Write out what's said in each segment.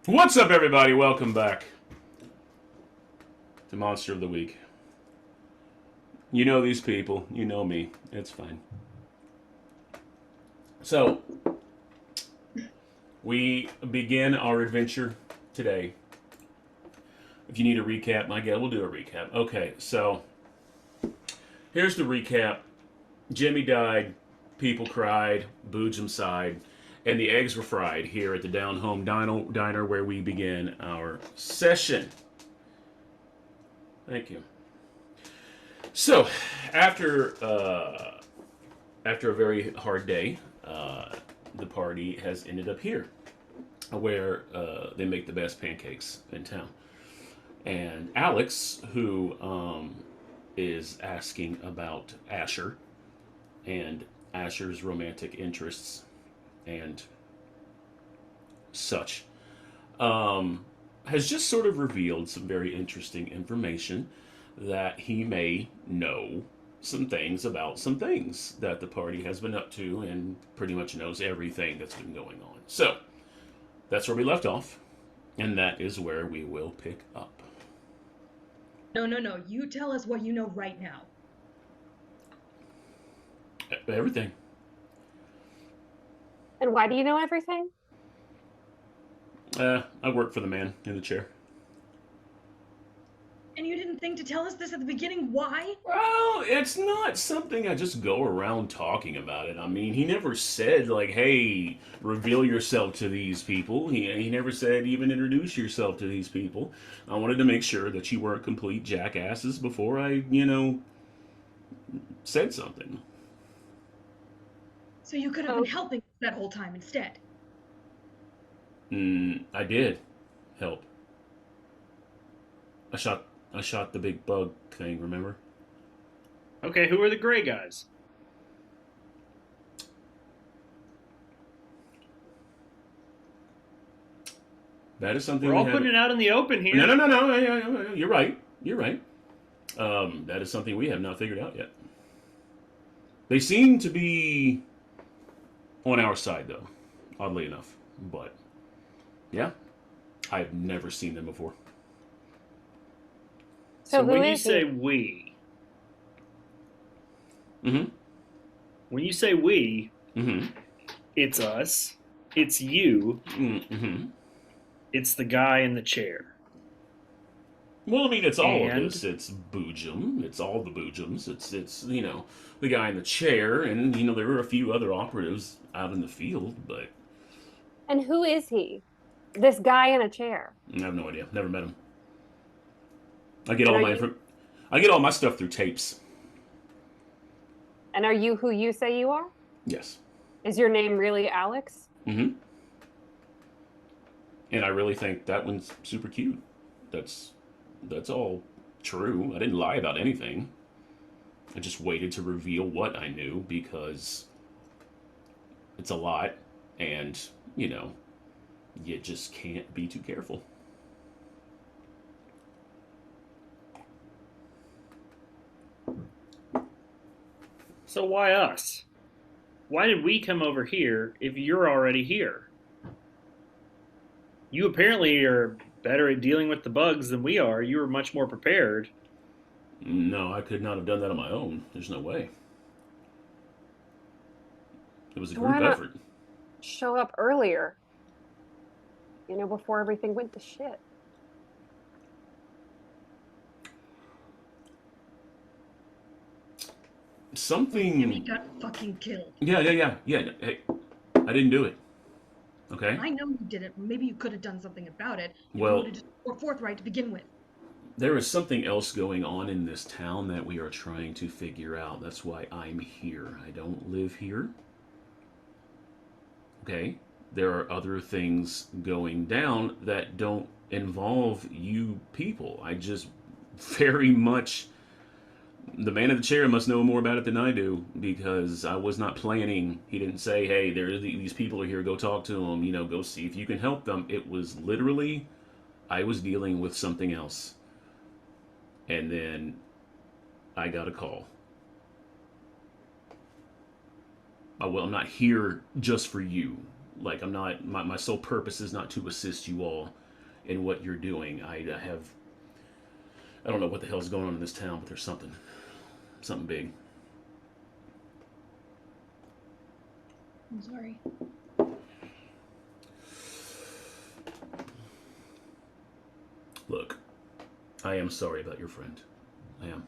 What's up, everybody? Welcome back to Monster of the Week. You know these people. You know me. It's fine. So, we begin our adventure today. If you need a recap, my guess, we'll do a recap. Okay, so here's the recap. Jimmy died, people cried, Boojum sighed, and the eggs were fried here at the Down Home Diner where we begin our session. Thank you. So, after after a very hard day, the party has ended up here, where they make the best pancakes in town. And Alex, who is asking about Asher and Asher's romantic interests and such, has just sort of revealed some very interesting information that he may know some things about some things that the party has been up to and pretty much knows everything that's been going on. So, that's where we left off, and that is where we will pick up. No. You tell us what you know right now. Everything. And why do you know everything? I work for the man in the chair. And you didn't think to tell us this at the beginning? Why? Well, it's not something I just go around talking about it. I mean, he never said, like, hey, reveal yourself to these people. He never said, even introduce yourself to these people. I wanted to make sure that you weren't complete jackasses before I, said something. So you could have been helping us that whole time instead. I did help. I shot the big bug thing, remember? Okay, who are the gray guys? That is something We're we all haven't... putting it out in the open here. No. You're right. You're right. That is something we have not figured out yet. They seem to be on our side, though, oddly enough. But, yeah, I've never seen them before. So who when you is say he? we, Mm-hmm. when you say we, Mm-hmm. it's us, it's you, Mm-hmm. it's the guy in the chair. Well, I mean, it's all of And? this. It's Boojum. It's all the Boojums. It's the guy in the chair, and there were a few other operatives out in the field, but And who is he? This guy in a chair. I have no idea. Never met him. I get And all are my you I get all my stuff through tapes. and are you who you say you are? Yes. Is your name really Alex? Mm-hmm. And I really think that one's super cute. That's all true. I didn't lie about anything. I just waited to reveal what I knew because it's a lot, and you just can't be too careful. So why us? Why did we come over here if you're already here? You apparently are better at dealing with the bugs than we are. You were much more prepared. No, I could not have done that on my own. There's no way. It was a So why group not effort. show up earlier? Before everything went to shit. Jimmy Something. got fucking killed. Yeah. Hey, I didn't do it. Okay. I know you did it. Maybe you could have done something about it if you Well, would have just were forthright to begin with. there is something else going on in this town that we are trying to figure out. That's why I'm here. I don't live here. Okay? There are other things going down that don't involve you people. I just very much. The man in the chair must know more about it than I do because I was not planning. He didn't say, hey, these people are here, go talk to them, go see if you can help them. It was literally, I was dealing with something else. And then I got a call. Well, I'm not here just for you. Like, I'm not, my sole purpose is not to assist you all in what you're doing. I don't know what the hell's going on in this town, but there's something big. I'm sorry. Look, I am sorry about your friend. I am.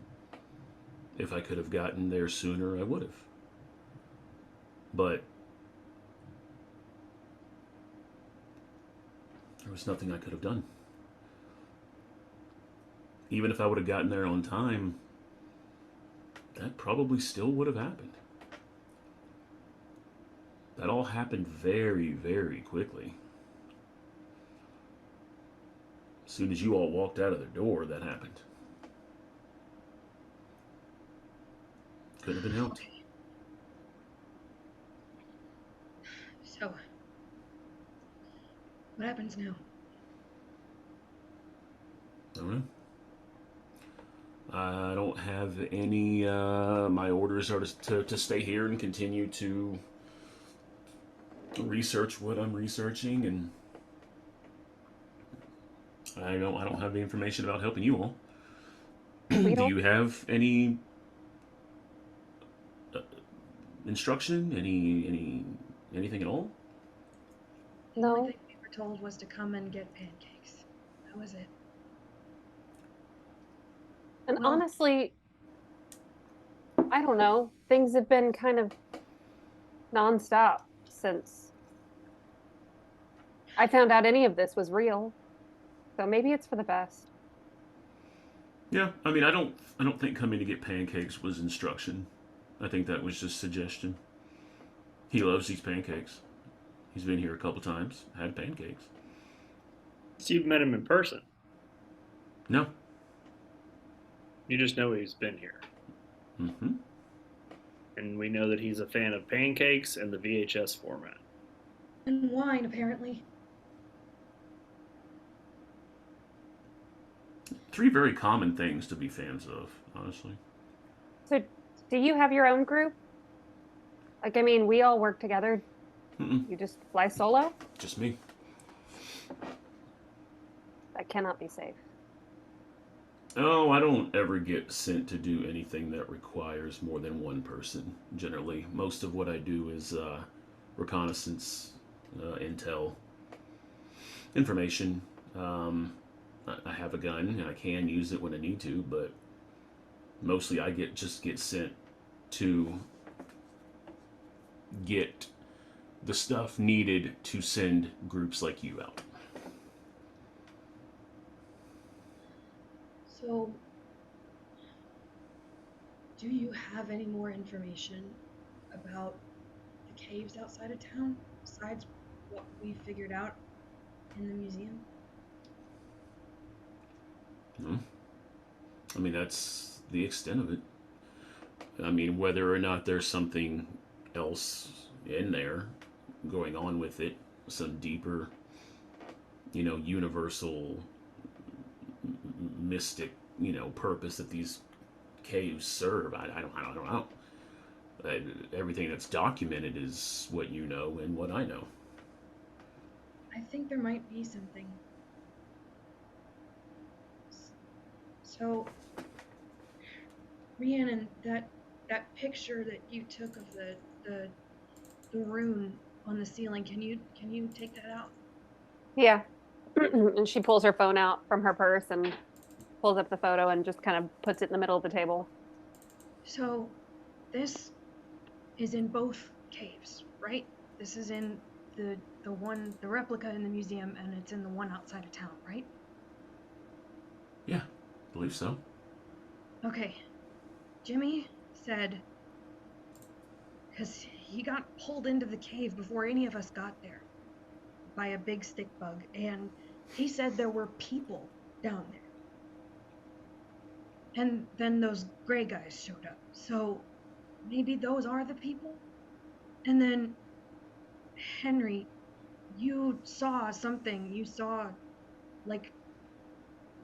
If I could have gotten there sooner, I would have. But there was nothing I could have done. Even if I would have gotten there on time, that probably still would have happened. That all happened very, very quickly. As soon as you all walked out of the door, that happened. Couldn't have been helped. Okay. So, what happens now? I don't know. I don't have any. My orders are to stay here and continue to research what I'm researching, and I don't have the information about helping you all. We Do don't. you have any instruction? Anything at all? The No. only thing we were told was to come and get pancakes. That was it. And Well- honestly, I don't know. Things have been kind of nonstop since I found out any of this was real. So maybe it's for the best. Yeah, I mean, I don't think coming to get pancakes was instruction. I think that was just suggestion. He loves these pancakes. He's been here a couple times, had pancakes. So you've met him in person. No. You just know he's been here. Mm-hmm. And we know that he's a fan of pancakes and the VHS format. And wine, apparently. Three very common things to be fans of, honestly. So, do you have your own group? Like, I mean, we all work together. Mm-mm. You just fly solo? Just me. That cannot be safe. Oh, I don't ever get sent to do anything that requires more than one person, generally. Most of what I do is reconnaissance, intel, information. I have a gun, and I can use it when I need to, but mostly I just get sent to get the stuff needed to send groups like you out. So, do you have any more information about the caves outside of town besides what we figured out in the museum? No. I mean, that's the extent of it. I mean, whether or not there's something else in there going on with it, some deeper, universal, mystic, purpose that these caves serve, I don't know. Everything that's documented is what you know and what I know. I think there might be something. So, Rhiannon, that picture that you took of the room on the ceiling, can you take that out? Yeah. And she pulls her phone out from her purse and pulls up the photo and just kind of puts it in the middle of the table. So, this is in both caves, right? This is in the replica in the museum, and it's in the one outside of town, right? Yeah, believe so. Okay. Jimmy said, because he got pulled into the cave before any of us got there by a big stick bug, and he said there were people down there. And then those gray guys showed up. So maybe those are the people? And then, Henry, you saw something. You saw like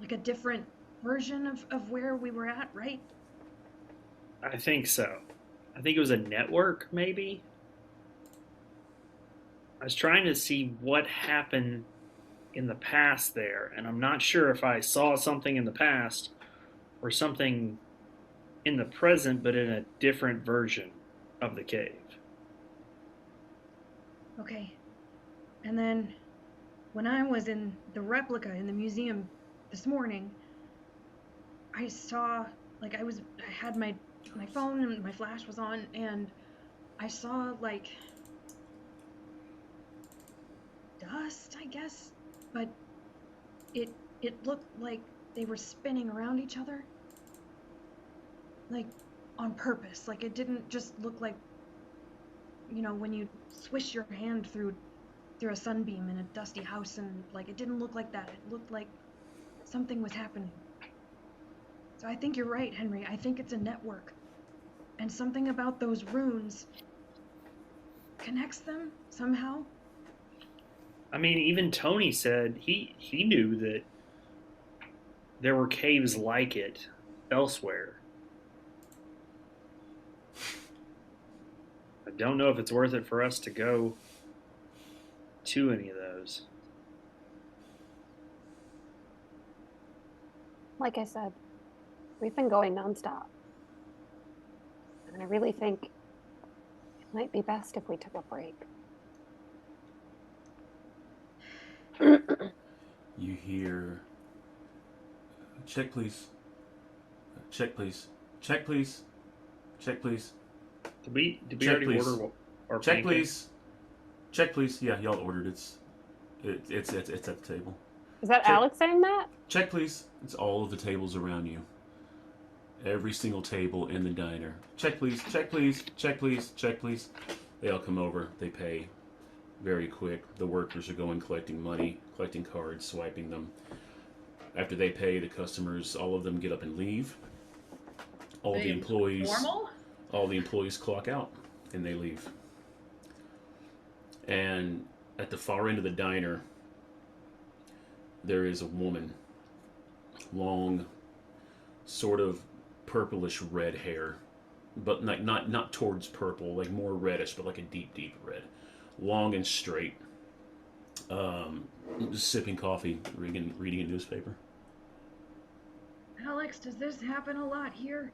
a different version of where we were at, right? I think so. I think it was a network, maybe. I was trying to see what happened in the past there, and I'm not sure if I saw something in the past or something in the present, but in a different version of the cave. Okay. And then when I was in the replica in the museum this morning, I saw like I had my phone and my flash was on, and I saw like dust, I guess, but it looked like they were spinning around each other. Like on purpose. Like it didn't just look like, you know, when you swish your hand through a sunbeam in a dusty house, and like it didn't look like that. It looked like something was happening. So I think you're right, Henry. I think it's a network. And something about those runes connects them somehow. I mean, even Tony said he knew that there were caves like it elsewhere. I don't know if it's worth it for us to go to any of those. Like I said, we've been going nonstop. And I really think it might be best if we took a break. You hear, check please, check please, check please, check please, Did we Check, already please. order our check pancakes? please, check please. Yeah, y'all ordered. It's at the table. Is that Check. Alex saying that? Check please. It's all of the tables around you. Every single table in the diner. Check please, check please, check please, check please. They all come over. They pay very quick. The workers are going collecting money, collecting cards, swiping them. After they pay, the customers, all of them get up and leave. All the employees, Normal? all the employees clock out and they leave. And at the far end of the diner, there is a woman, long, sort of purplish red hair, but not towards purple, like more reddish, but like a deep red, long and straight. Just sipping coffee, reading a newspaper. Alex, does this happen a lot here?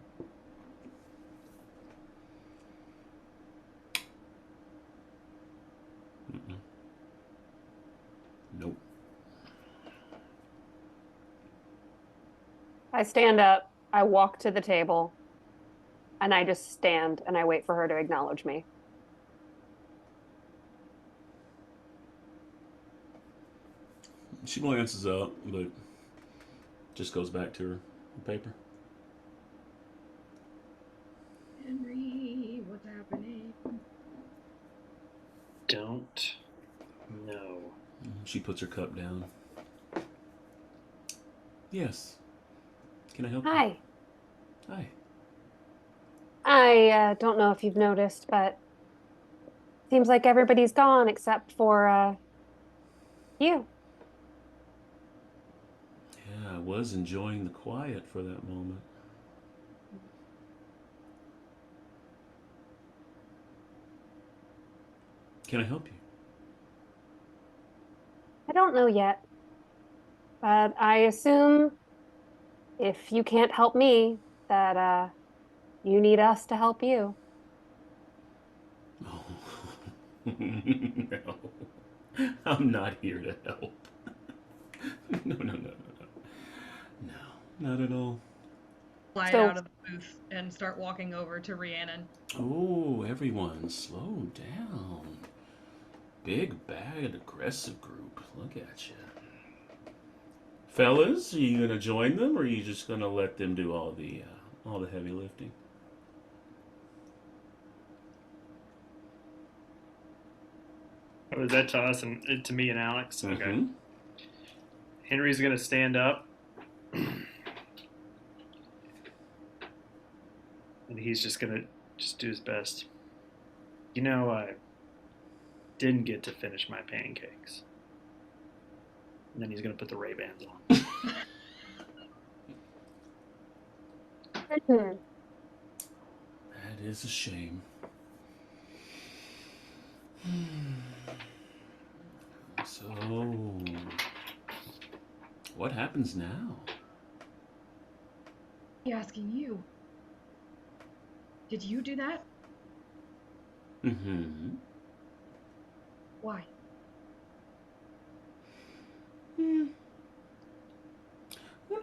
Mm-mm. Nope. I stand up, I walk to the table, and I just stand and I wait for her to acknowledge me. She glances up, but just goes back to her paper. Henry, what's happening? Don't know. She puts her cup down. Yes. Can I help you? Hi. Hi. I don't know if you've noticed, but seems like everybody's gone except for you. Yeah, I was enjoying the quiet for that moment. Can I help you? I don't know yet, but I assume if you can't help me, that you need us to help you. Oh. No. I'm not here to help. No. No, not at all. Slide So- out of the booth and start walking over to Rhiannon. Oh, everyone, slow down. Big, bad, aggressive group. Look at you. Fellas, are you gonna join them, or are you just gonna let them do all the heavy lifting? Oh, is that to us and to me and Alex? Okay. Mhm. Henry's gonna stand up, and he's just gonna do his best. You know, I didn't get to finish my pancakes. And then he's gonna put the Ray-Bans on. That is a shame. So, what happens now? He asking you. Did you do that? Mm-hmm. Why? Wanted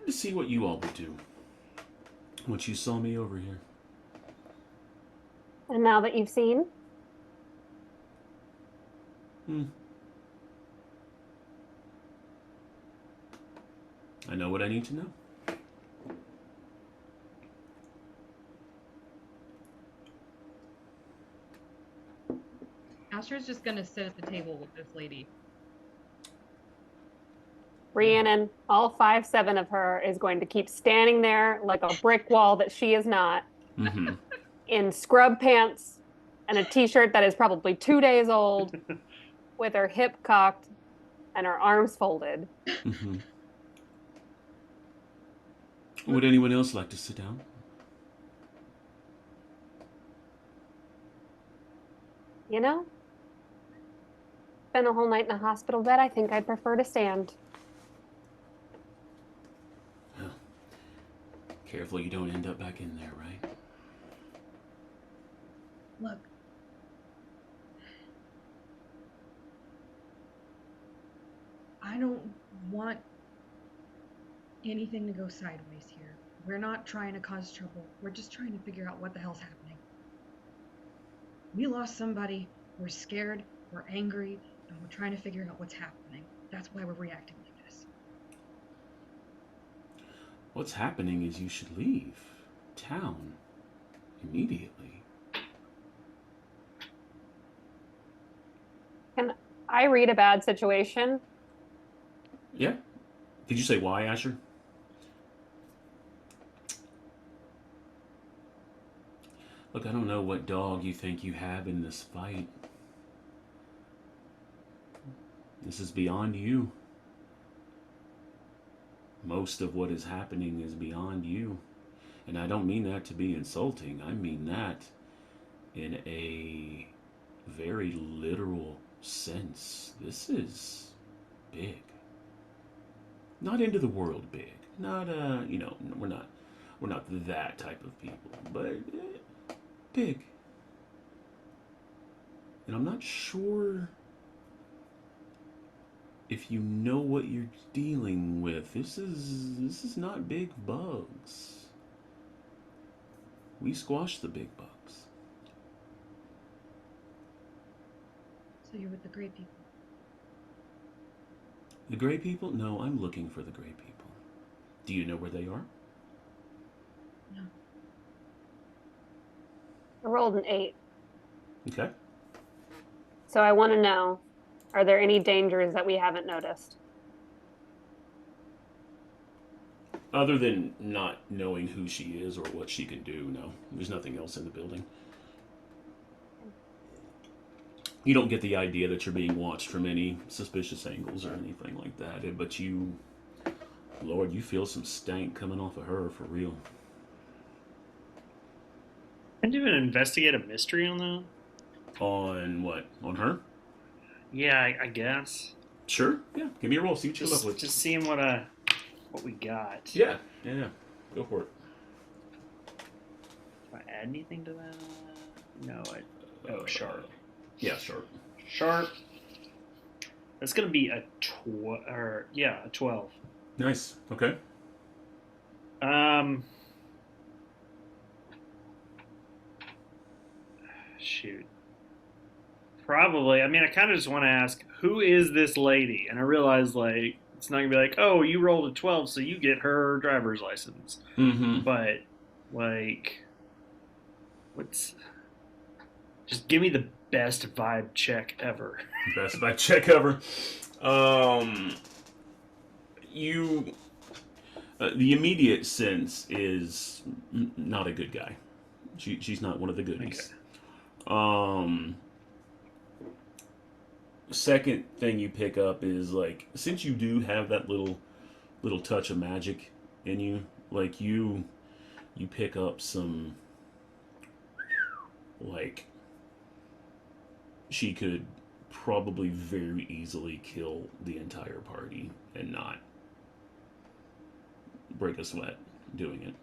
to see what you all would do once you saw me over here. And now that you've seen, I know what I need to know. Asher's just gonna sit at the table with this lady. Rhiannon, all 5'7" of her, is going to keep standing there like a brick wall that she is not, Mm-hmm. in scrub pants and a t-shirt that is probably 2 days old, with her hip cocked and her arms folded. Mm-hmm. Would anyone else like to sit down? You know, spend a whole night in a hospital bed. I think I'd prefer to stand. Well, careful you don't end up back in there, right? Look. I don't want anything to go sideways here. We're not trying to cause trouble. We're just trying to figure out what the hell's happening. We lost somebody. We're scared. We're angry. And we're trying to figure out what's happening. That's why we're reacting like this. What's happening is you should leave town immediately. Can I read a bad situation? Yeah? Did you say why, Asher? Look, I don't know what dog you think you have in this fight. This is beyond you. Most of what is happening is beyond you. And I don't mean that to be insulting. I mean that in a very literal sense. This is big. Not into the world big. Not we're not that type of people, but big. And I'm not sure if you know what you're dealing with. This is not big bugs. We squash the big bugs. So you're with the gray people. The gray people? No, I'm looking for the gray people. Do you know where they are? No. I rolled an 8. Okay. So I want to know, are there any dangers that we haven't noticed? Other than not knowing who she is or what she can do, no. There's nothing else in the building. You don't get the idea that you're being watched from any suspicious angles or anything like that. But you, Lord, you feel some stank coming off of her for real. Can you even investigate a mystery on that? On what? On her? Yeah, I guess. Sure. Yeah. Give me a roll. See what you come up with. Just seeing what we got. Yeah. Go for it. Do I add anything to that? No, sharp. Yeah, sharp. Sharp. That's gonna be a 12. Nice. Okay. Shoot. Probably. I mean, I kind of just want to ask, who is this lady? And I realize, like, it's not gonna be like, oh, you rolled a 12, so you get her driver's license. Mm-hmm. But, like, just give me the best vibe check ever. Best by check ever. The immediate sense is not a good guy. She's not one of the goodies. Okay. Second thing you pick up is, like, since you do have that little touch of magic in you, like you pick up some, like, she could probably very easily kill the entire party and not break a sweat doing it.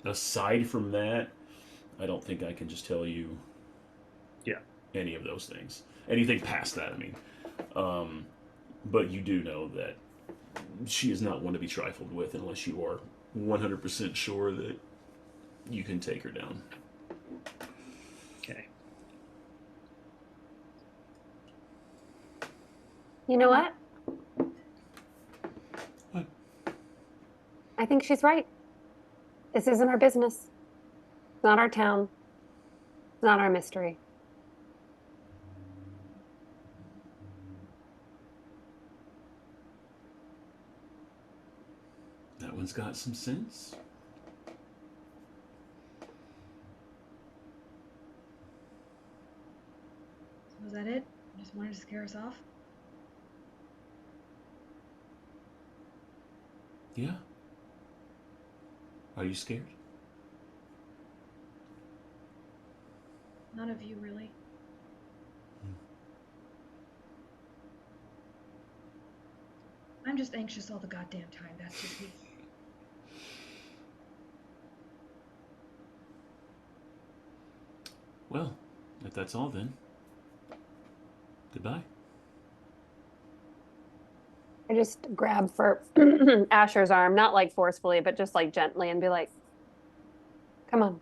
Aside from that, I don't think I can just tell you Yeah. any of those things. Anything past that, I mean. But you do know that she is not one to be trifled with unless you are 100% sure that you can take her down. Okay. You know what? What? I think she's right. This isn't our business. It's not our town. It's not our mystery. That one's got some sense. So was that it? You just wanted to scare us off? Yeah. Are you scared? None of you, really. I'm just anxious all the goddamn time. That's just me. Well, if that's all then, goodbye. I just grab for Asher's arm, not like forcefully, but just like gently, and be like, come on.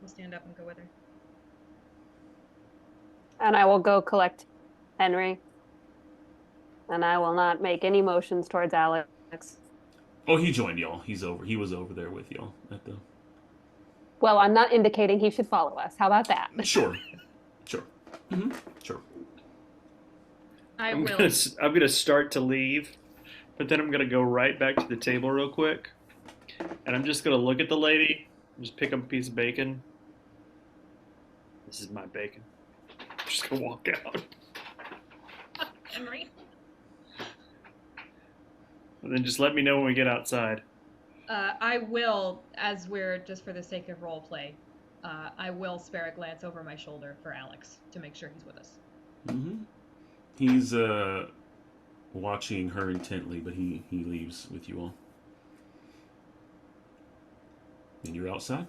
We'll stand up and go with her. And I will go collect Henry. And I will not make any motions towards Alex. Oh, he joined y'all. He was over there with y'all at the. Well, I'm not indicating he should follow us. How about that? Sure. Sure. Sure. I'm gonna start to leave, but then I'm gonna go right back to the table real quick, and I'm just gonna look at the lady, just pick up a piece of bacon. This is my bacon. I'm just gonna walk out, Henry. and then just let me know when we get outside. I will, as we're just for the sake of role play, I will spare a glance over my shoulder for Alex to make sure he's with us. He's watching her intently, but he leaves with you all. And you're outside?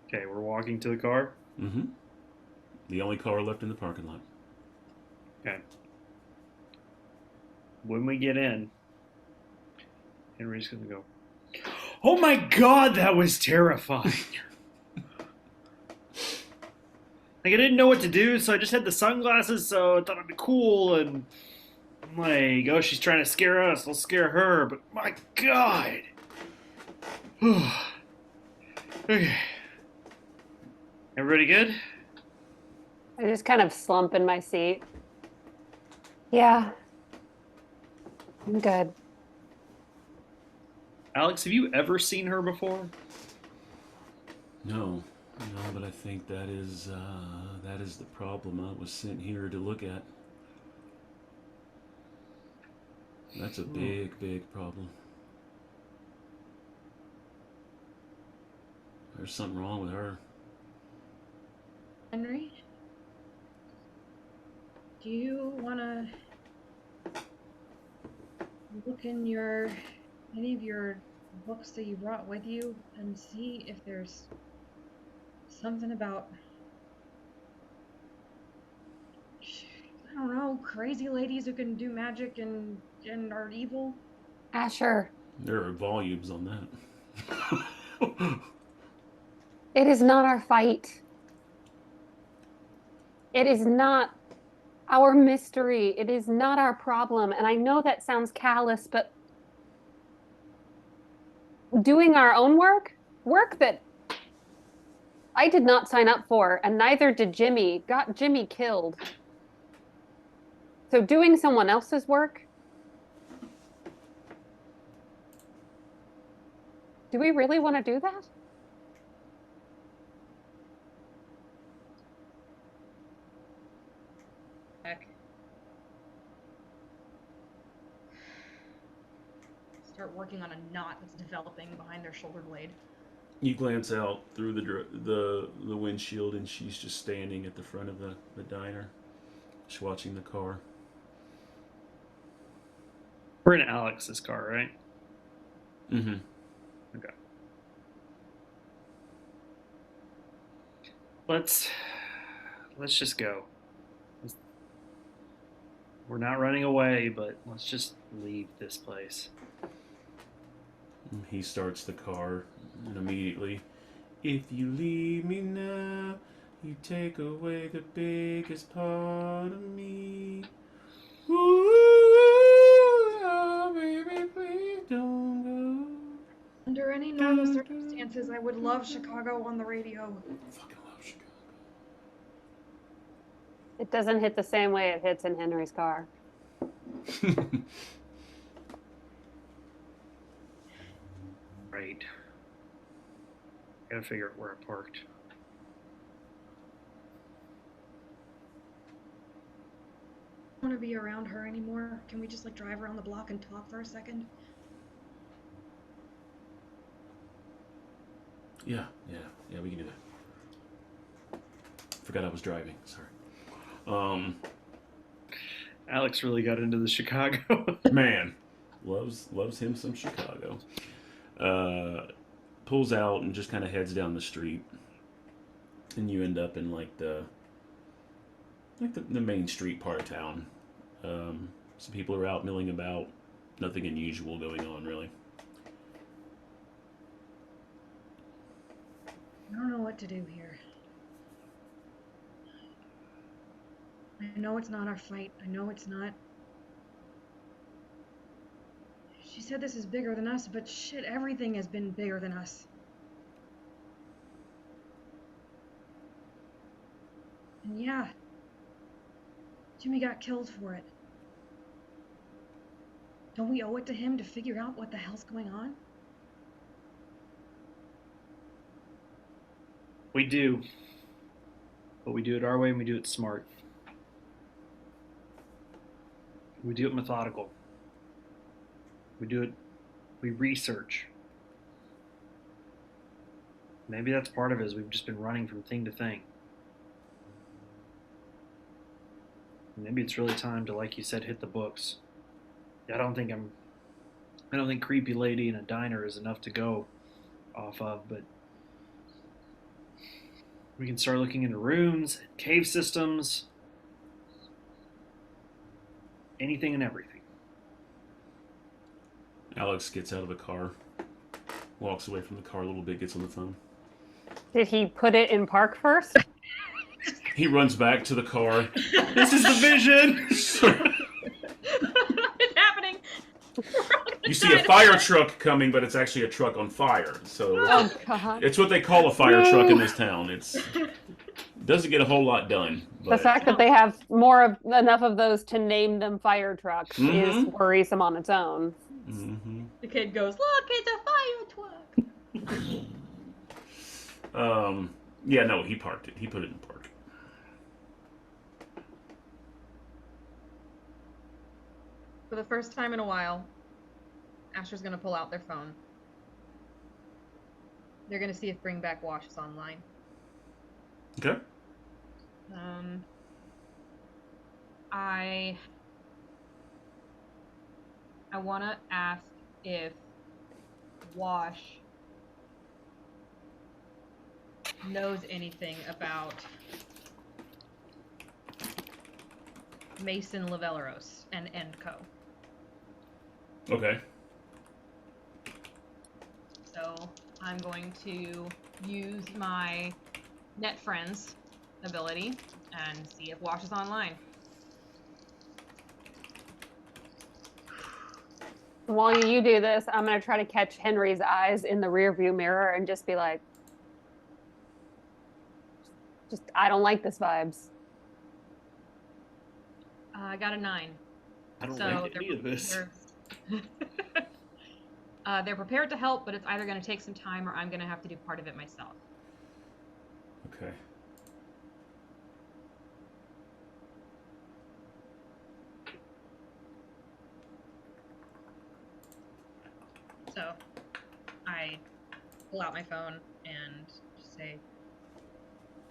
Okay, we're walking to the car. The only car left in the parking lot. Okay. When we get in, Henry's gonna go, "Oh my God, that was terrifying!" Like, I didn't know what to do, so I just had the sunglasses, so I thought it'd be cool, and I'm like, oh, she's trying to scare us, I'll scare her, but my God! Okay. Everybody good? I just kind of slump in my seat. Yeah. I'm good. Alex, have you ever seen her before? No, but I think that is the problem I was sent here to look at. That's a big, big problem. There's something wrong with her. Henry? Do you want to look in any of your books that you brought with you and see if there's something about, I don't know, crazy ladies who can do magic and are evil? Asher, There are volumes on that. it is not our fight. It is not our mystery. It is not our problem. And I know that sounds callous, but doing our own work that I did not sign up for, and neither did Jimmy, got Jimmy killed. So doing someone else's work, do we really want to do that? start working on a knot that's developing behind their shoulder blade. You glance out through the windshield, and she's just standing at the front of the diner, just watching the car. We're in Alex's car, right? Mm-hmm. Okay. Let's just go. We're not running away, but let's just leave this place. He starts the car, and immediately, if you leave me now, you take away the biggest part of me. Ooh, oh, baby, please don't go. Under any normal circumstances, I would love Chicago on the radio. Fucking love Chicago. It doesn't hit the same way it hits in Henry's car. Right. Gotta figure out where I parked. I don't want to be around her anymore. Can we just like drive around the block and talk for a second? Yeah, we can do that. Forgot I was driving. Sorry. Alex really got into the Chicago. Man, loves him some Chicago. Pulls out and just kind of heads down the street, and you end up in like the main street part of town. Some people are out milling about. Nothing unusual going on, really. I don't know what to do here. I know it's not our fight. I know it's not. She said this is bigger than us, but shit, everything has been bigger than us. And yeah, Jimmy got killed for it. Don't we owe it to him to figure out what the hell's going on? We do. But we do it our way and we do it smart. We do it methodical. We research. Maybe that's part of it, is we've just been running from thing to thing. Maybe it's really time to, like you said, hit the books. I don't think creepy lady in a diner is enough to go off of, but we can start looking into runes, cave systems, anything and everything. Alex gets out of the car, walks away from the car a little bit, gets on the phone. Did he put it in park first? He runs back to the car. This is the vision! It's happening! You see a fire truck coming, but it's actually a truck on fire. So Oh God. it's what they call a fire truck in this town. It doesn't get a whole lot done. The But fact that they have enough of those to name them fire trucks is worrisome on its own. Mhm. The kid goes, "Look, it's a fire truck." Yeah, no, he parked it. He put it in park. For the first time in a while, Asher's gonna pull out their phone. They're gonna see if Bring Back Wash is online. Okay. I wanna ask if Wash knows anything about Mason Lavelleros and Co. Okay. So I'm going to use my Net Friends ability and see if Wash is online. While you do this, I'm gonna try to catch Henry's eyes in the rearview mirror and just be like, I don't like this vibes. I got a 9. I don't So like any of this. They're prepared to help, but it's either going to take some time or I'm going to have to do part of it myself. Okay. So I pull out my phone and just say,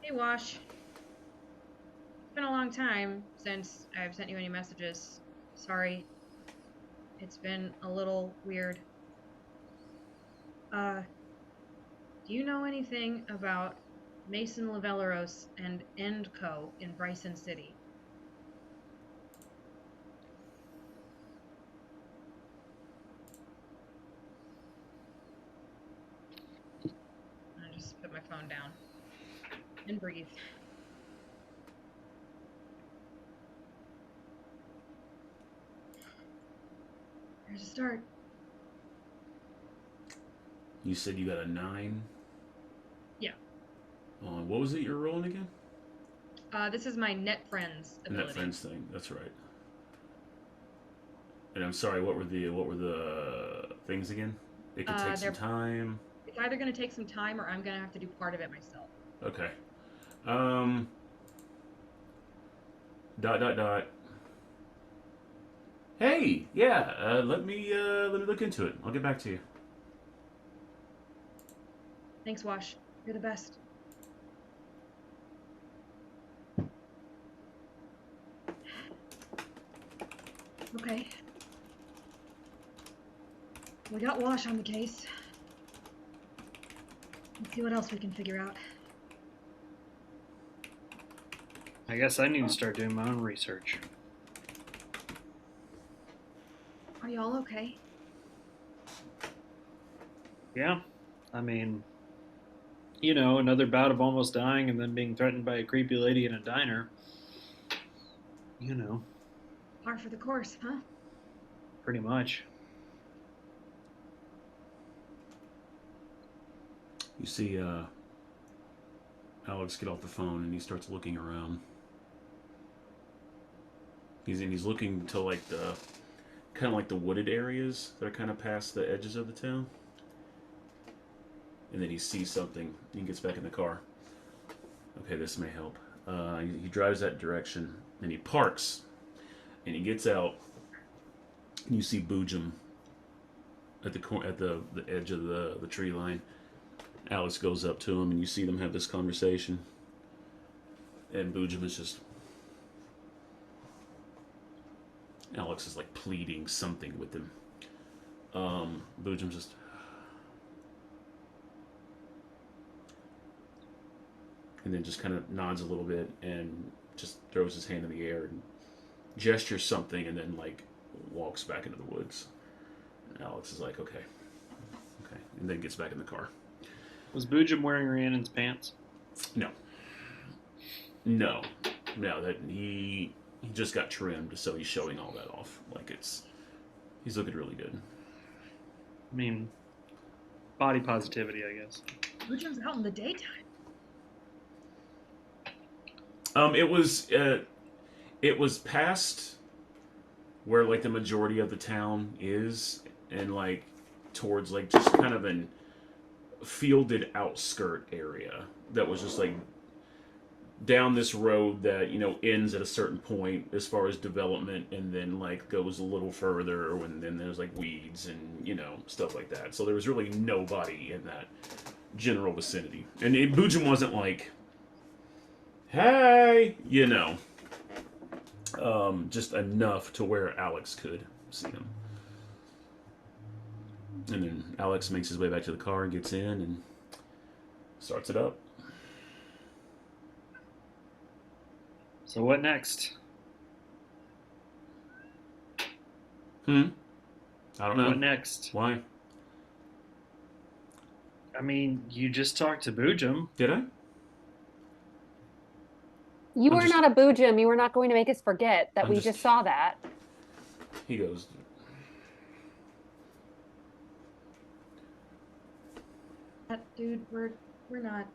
"Hey, Wash. It's been a long time since I've sent you any messages. Sorry. It's been a little weird. Do you know anything about Mason Lavelleros and End Co. in Bryson City?" And I just put my phone down and breathe. There's a start. You said you got a 9? Yeah. What was it you were rolling again? This is my Net Friends ability. Net friends thing. That's right. And I'm sorry. What were the things again? It could take some time. It's either going to take some time or I'm going to have to do part of it myself. Okay. Dot. Hey, yeah. Let me look into it. I'll get back to you. Thanks, Wash. You're the best. Okay. We got Wash on the case. Let's see what else we can figure out. I guess I need to start doing my own research. Are y'all okay? Yeah, I mean, you know, another bout of almost dying and then being threatened by a creepy lady in a diner. You know, Par for the course, huh? pretty much. You see, Alex get off the phone and he starts looking around. He's looking to like the kind of like the wooded areas that are kind of past the edges of the town. And then he sees something. He gets back in the car. Okay, this may help. He drives that direction and he parks. And he gets out. And you see Boojum at the edge of the tree line. Alex goes up to him and you see them have this conversation. And Boojum is just... Alex is like pleading something with him. Boojum just... And then just kind of nods a little bit and just throws his hand in the air and gestures something and then like walks back into the woods. And Alex is like, okay. And then gets back in the car. Was Boojum wearing Rhiannon's pants? No, that he just got trimmed, so he's showing all that off. Like he's looking really good. I mean, body positivity, I guess. Boojum's out in the daytime. It was past where like the majority of the town is, and like towards like just kind of an fielded outskirt area that was just like down this road that, you know, ends at a certain point as far as development and then like goes a little further and then there's like weeds and, you know, stuff like that. So there was really nobody in that general vicinity. And Boojum wasn't like, hey, you know, just enough to where Alex could see him. And then Alex makes his way back to the car and gets in and starts it up. So what next? I don't know. What next? Why? I mean, you just talked to Boojum. Did I? You I'm are just- not a Boojum. You were not going to make us forget that I'm we just- just saw that. He goes, Dude, we're not.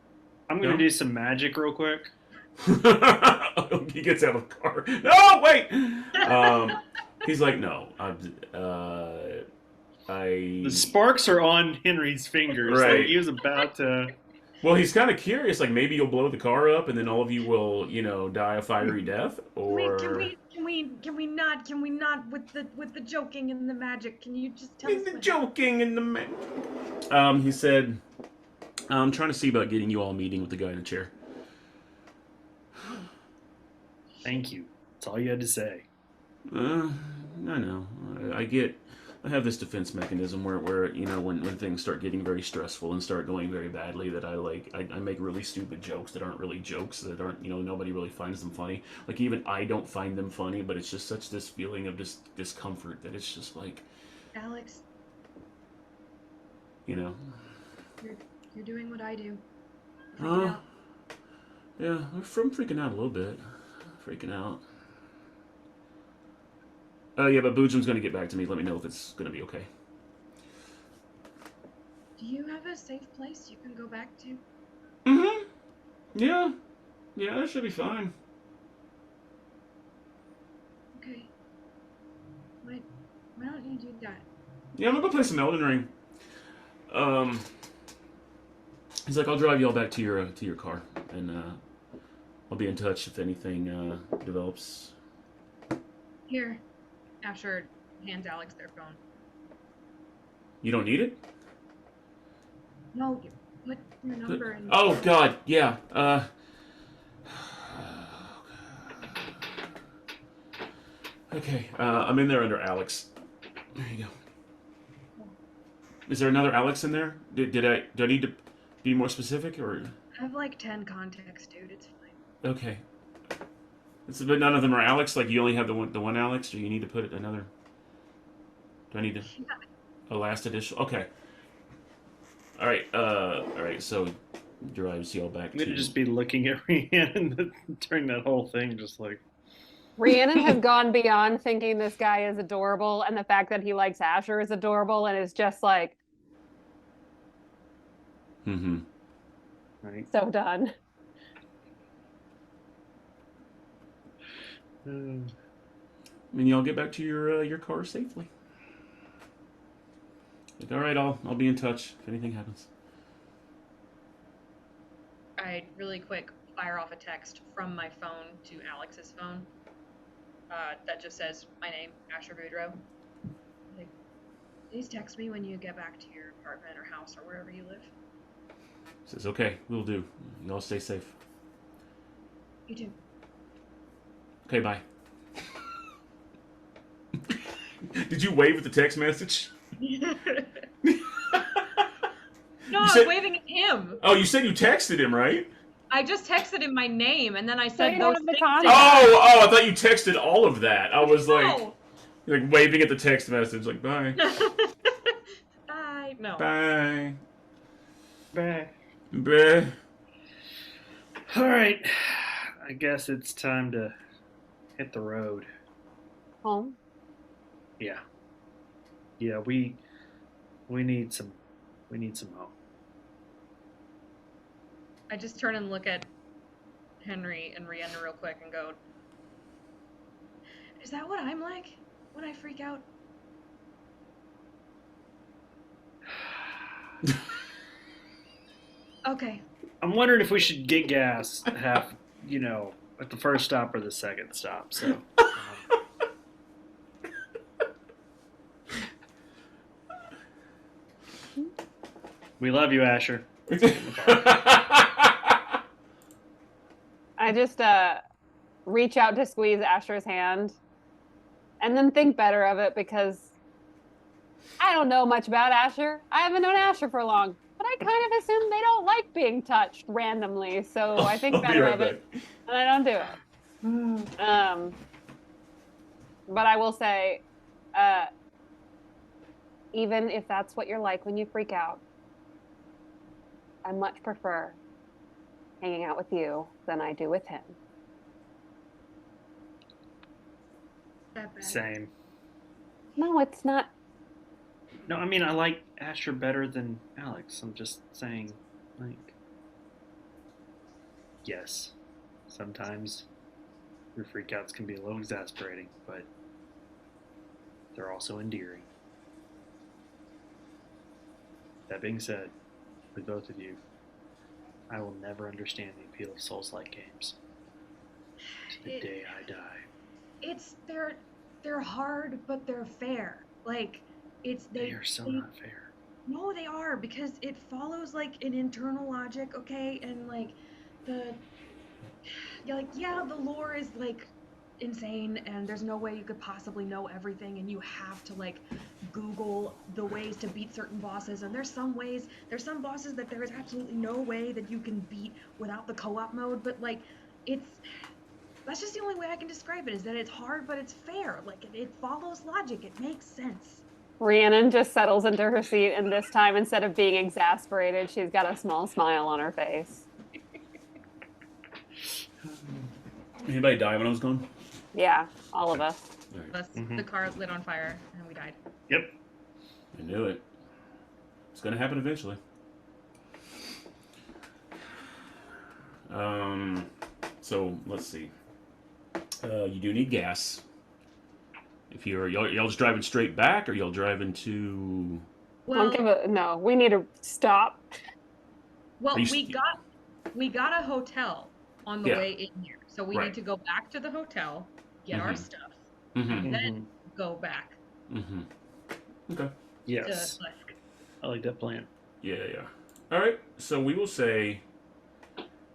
I'm going to No? do some magic real quick. he gets out of the car. No, wait! He's like, no. The sparks are on Henry's fingers. Right. Like he was about to... Well, he's kind of curious. Like, maybe you'll blow the car up and then all of you will, you know, die a fiery death? Or... Can we not with the joking and the magic? Can you just tell us The what joking and the man. He said, I'm trying to see about getting you all a meeting with the guy in the chair. Thank you. That's all you had to say. I know. I have this defense mechanism where you know when things start getting very stressful and start going very badly that I make really stupid jokes that aren't really jokes that aren't nobody really finds them funny. Like even I don't find them funny, but it's just such this feeling of discomfort that it's just like Alex, you know. you're doing what I do. Freaking Huh? out. Yeah, I'm freaking out a little bit. Freaking out. Yeah, but Boojum's gonna get back to me. Let me know if it's gonna be okay. Do you have a safe place you can go back to? Mm-hmm. Yeah. Yeah, that should be fine. Okay. Why don't you do that? Yeah, I'm gonna go play some Elden Ring. He's like, I'll drive you all back to your car, and I'll be in touch if anything develops. Here. Asher hands Alex their phone. You don't need it? No, you put your number in. Oh God, yeah. Okay, I'm in there under Alex. There you go. Is there another Alex in there? Do I need to be more specific or? I have like 10 contacts, dude. It's fine. Okay. But none of them are Alex. Like you only have the one Alex, or you need to put another. Do I need to a last edition? Okay. All right. So drives y'all back I'm gonna to. just be looking at Rhiannon during that whole thing, just like. Rhiannon has gone beyond thinking this guy is adorable, and the fact that he likes Asher is adorable, and is just like Mm-hmm. Right. so done. And y'all get back to your car safely. Like, all right, I'll be in touch if anything happens. I really quick fire off a text from my phone to Alex's phone. That just says my name, Asher Boudreaux. Like, please text me when you get back to your apartment or house or wherever you live. Says okay, we'll do. Y'all stay safe. You too. Okay, bye. Did you wave at the text message? No, You I said- was waving at him. Oh, you said you texted him, right? I just texted him my name, and then I So said you those don't have the things. contact. Oh, I thought you texted all of that. I was No. like waving at the text message, like bye, Bye. No. bye, Bye. bye. All right. I guess it's time to hit the road. Home. Yeah. Yeah, we need some help. I just turn and look at Henry and Rhiannon real quick and go, Is that what I'm like when I freak out? Okay. I'm wondering if we should get gas at at the first stop or the second stop. So we love you, Asher. I just reach out to squeeze Asher's hand, and then think better of it because I don't know much about Asher. I haven't known Asher for long, but I kind of assume they don't like being touched randomly. So I think I'll be better right of it, back. and I don't do it. But I will say, even if that's what you're like when you freak out, I much prefer hanging out with you than I do with him. That bad. Same. No, it's not. No, I mean I like Asher better than Alex. I'm just saying, like, yes, sometimes your freakouts can be a little exasperating, but they're also endearing. That being said, with both of you, I will never understand the appeal of Souls-like games to the day I die. they're hard, but they're fair. Like They are so they not fair. no, they are because it follows like an internal logic, okay? And like the yeah, the lore is like insane and there's no way you could possibly know everything and you have to like Google the ways to beat certain bosses and there's some bosses that there is absolutely no way that you can beat without the co-op mode, but like that's just the only way I can describe it is that it's hard but it's fair. Like it follows logic. It makes sense. Rhiannon just settles into her seat, and this time, instead of being exasperated, she's got a small smile on her face. Anybody die when I was gone? Yeah, all of us. All right. Plus, Mhm. the car lit on fire and we died. Yep. I knew it. It's gonna happen eventually. So let's see. You do need gas. If y'all just driving straight back, or y'all driving to? Well, No, we need to stop. well, Are you we got a hotel on the Yeah. way in here. So we Right. need to go back to the hotel, get our Mhm. stuff, Mm-hmm. and then Mhm. go back Mm-hmm. Okay. to Yes. Husk. I like that plan. Yeah. All right. So we will say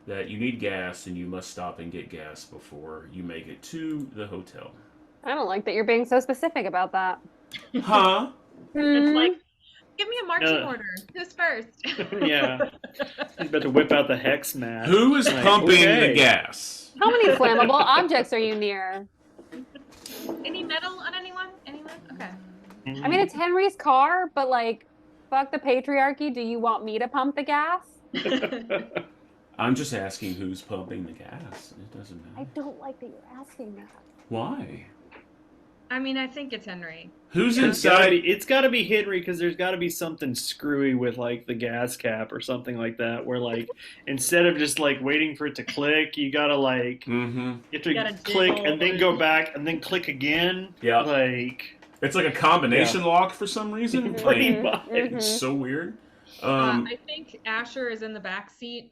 that you need gas, and you must stop and get gas before you make it to the hotel. I don't like that you're being so specific about that. Huh? It's Hmm. like, give me a marching No. order. Who's first? Yeah. He's about to whip out the hex mat. Who is Like, pumping okay. the gas? How many flammable objects are you near? Any metal on anyone? Anyone? Okay. I mean, it's Henry's car, but like, fuck the patriarchy. Do you want me to pump the gas? I'm just asking who's pumping the gas. It doesn't I matter. don't like that you're asking that. Why? I mean, I think it's Henry. Who's It's inside? gotta be Henry because there's gotta be something screwy with like the gas cap or something like that. Where like instead of just like waiting for it to click, you gotta like Mm-hmm. you have to Gotta click dig and then all go the- back and then click again. Yeah. Like It's like a combination lock for some reason. Pretty Like, much. it's so weird. I think Asher is in the back seat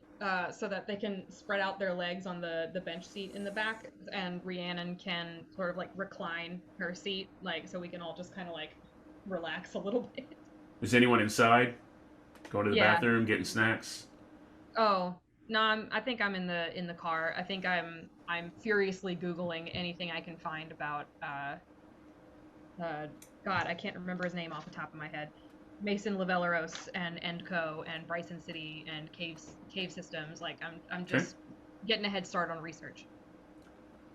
so that they can spread out their legs on the bench seat in the back, and Rhiannon can sort of like recline her seat, like so we can all just kind of like relax a little bit. Is anyone inside? Going to the Yeah. bathroom, getting snacks? Oh no, I think I'm in the car. I think I'm furiously googling anything I can find about God, I can't remember his name off the top of my head. Mason Lavelleros and Endco and Bryson City and cave systems. Like I'm just getting a head start on research.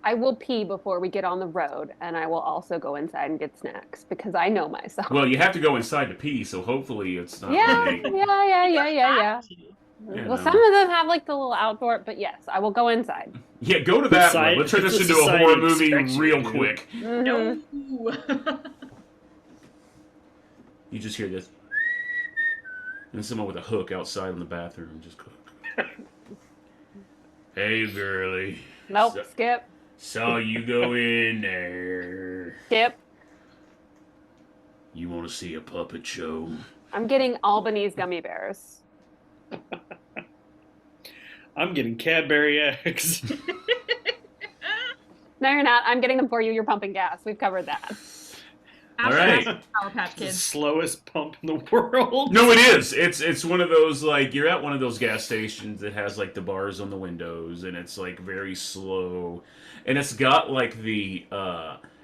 I will pee before we get on the road, and I will also go inside and get snacks because I know myself. Well, you have to go inside to pee, so hopefully it's not yeah, really. yeah. Yeah, Well, no. some of them have like the little outdoor, but yes, I will go inside. Yeah, go to that Society- one. Let's turn this the into a horror society movie expects you real to. quick. Mhm. No. You just hear this. And someone with a hook outside in the bathroom just go. Hey, girly. Nope, So- skip, Saw you go in there. skip. You want to see a puppet show? I'm getting Albanese gummy bears. I'm getting Cadbury eggs. No, you're not. I'm getting them for you. You're pumping gas. We've covered that. All Asher right. has Sour Patch the Kids. slowest pump in the world. No, it is. It's one of those, like, you're at one of those gas stations that has like the bars on the windows, and it's like very slow, and it's got like the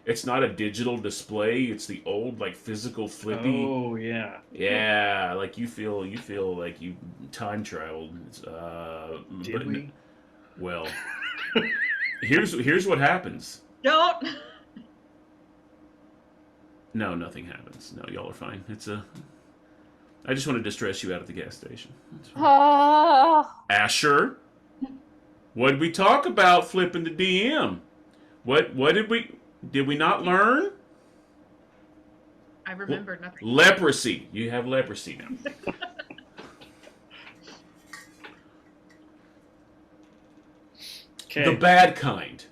it's not a digital display. It's the old like physical flippy. Oh yeah. Yeah, like you feel like you time traveled. Did but we? Well, here's what happens. Don't. No, nothing happens. No, y'all are fine. I just want to distress you out at the gas station. That's fine. Oh, Asher, what did we talk about flipping the DM? What did we not learn? I remembered nothing. Leprosy. You have leprosy now. Okay. The bad kind.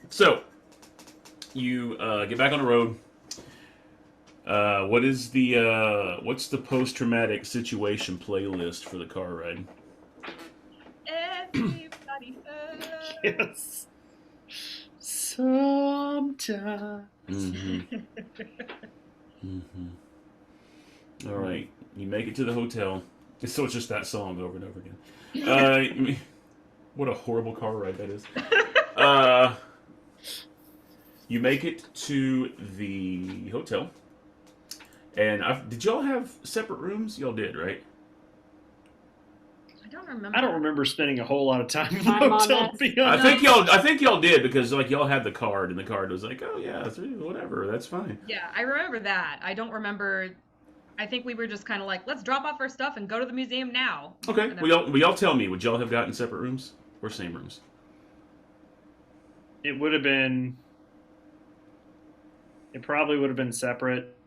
So you get back on the road. What's the post-traumatic situation playlist for the car ride? Everybody Yes. Sometimes. Mm-hmm. Mm-hmm. All right, you make it to the hotel. So it's just that song over and over again. What a horrible car ride that is. You make it to the hotel, and did y'all have separate rooms? Y'all did, right? I don't remember. I don't remember spending a whole lot of time in the I'm on hotel, to this. be honest. I think y'all did because like y'all had the card, and the card was like, oh yeah, whatever, that's fine. Yeah, I remember that. I don't remember. I think we were just kind of like, let's drop off our stuff and go to the museum now. Okay, And then- will y'all tell me? Would y'all have gotten separate rooms or same rooms? It would have been. It probably would have been separate.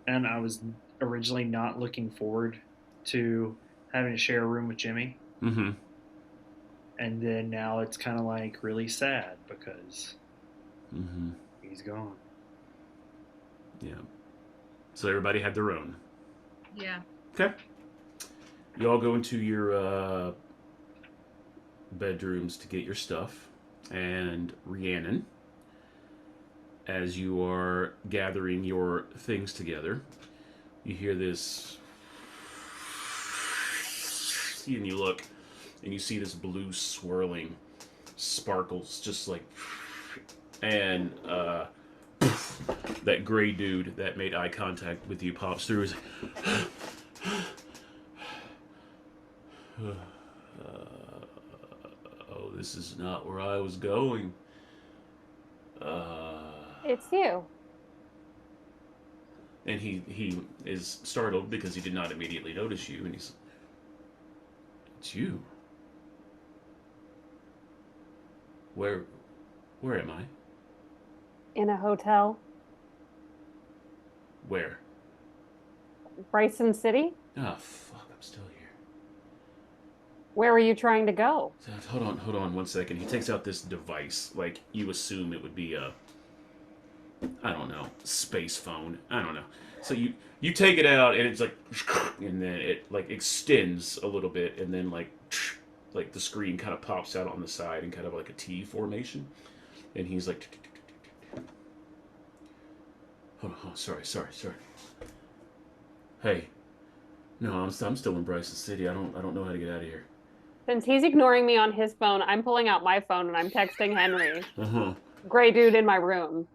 And I was originally not looking forward to having to share a room with Jimmy. Mm-hmm. And then now it's kind of like really sad because Mm-hmm. he's gone. Yeah. So everybody had their own. Yeah. Okay. You all go into your bedrooms to get your stuff, and Rhiannon, as you are gathering your things together, you hear this, and you look, and you see this blue swirling sparkles, just like, and that gray dude that made eye contact with you pops through. He's like, oh, this is not where I was going. It's you. And he is startled because he did not immediately notice you, and he's, it's you. Where am I? In a hotel. Where? Bryson City? Oh, fuck, I'm still here. Where are you trying to go? Hold on 1 second. He takes out this device, like you assume it would be a, I don't know, space phone. I don't know. So you take it out and it's like, and then it like extends a little bit, and then like the screen kind of pops out on the side in kind of like a T formation, and he's like, hold on, sorry. Hey, no, I'm still in Bryson City. I don't know how to get out of here. Since he's ignoring me on his phone, I'm pulling out my phone and I'm texting Henry. Uh-huh. Gray dude in my room.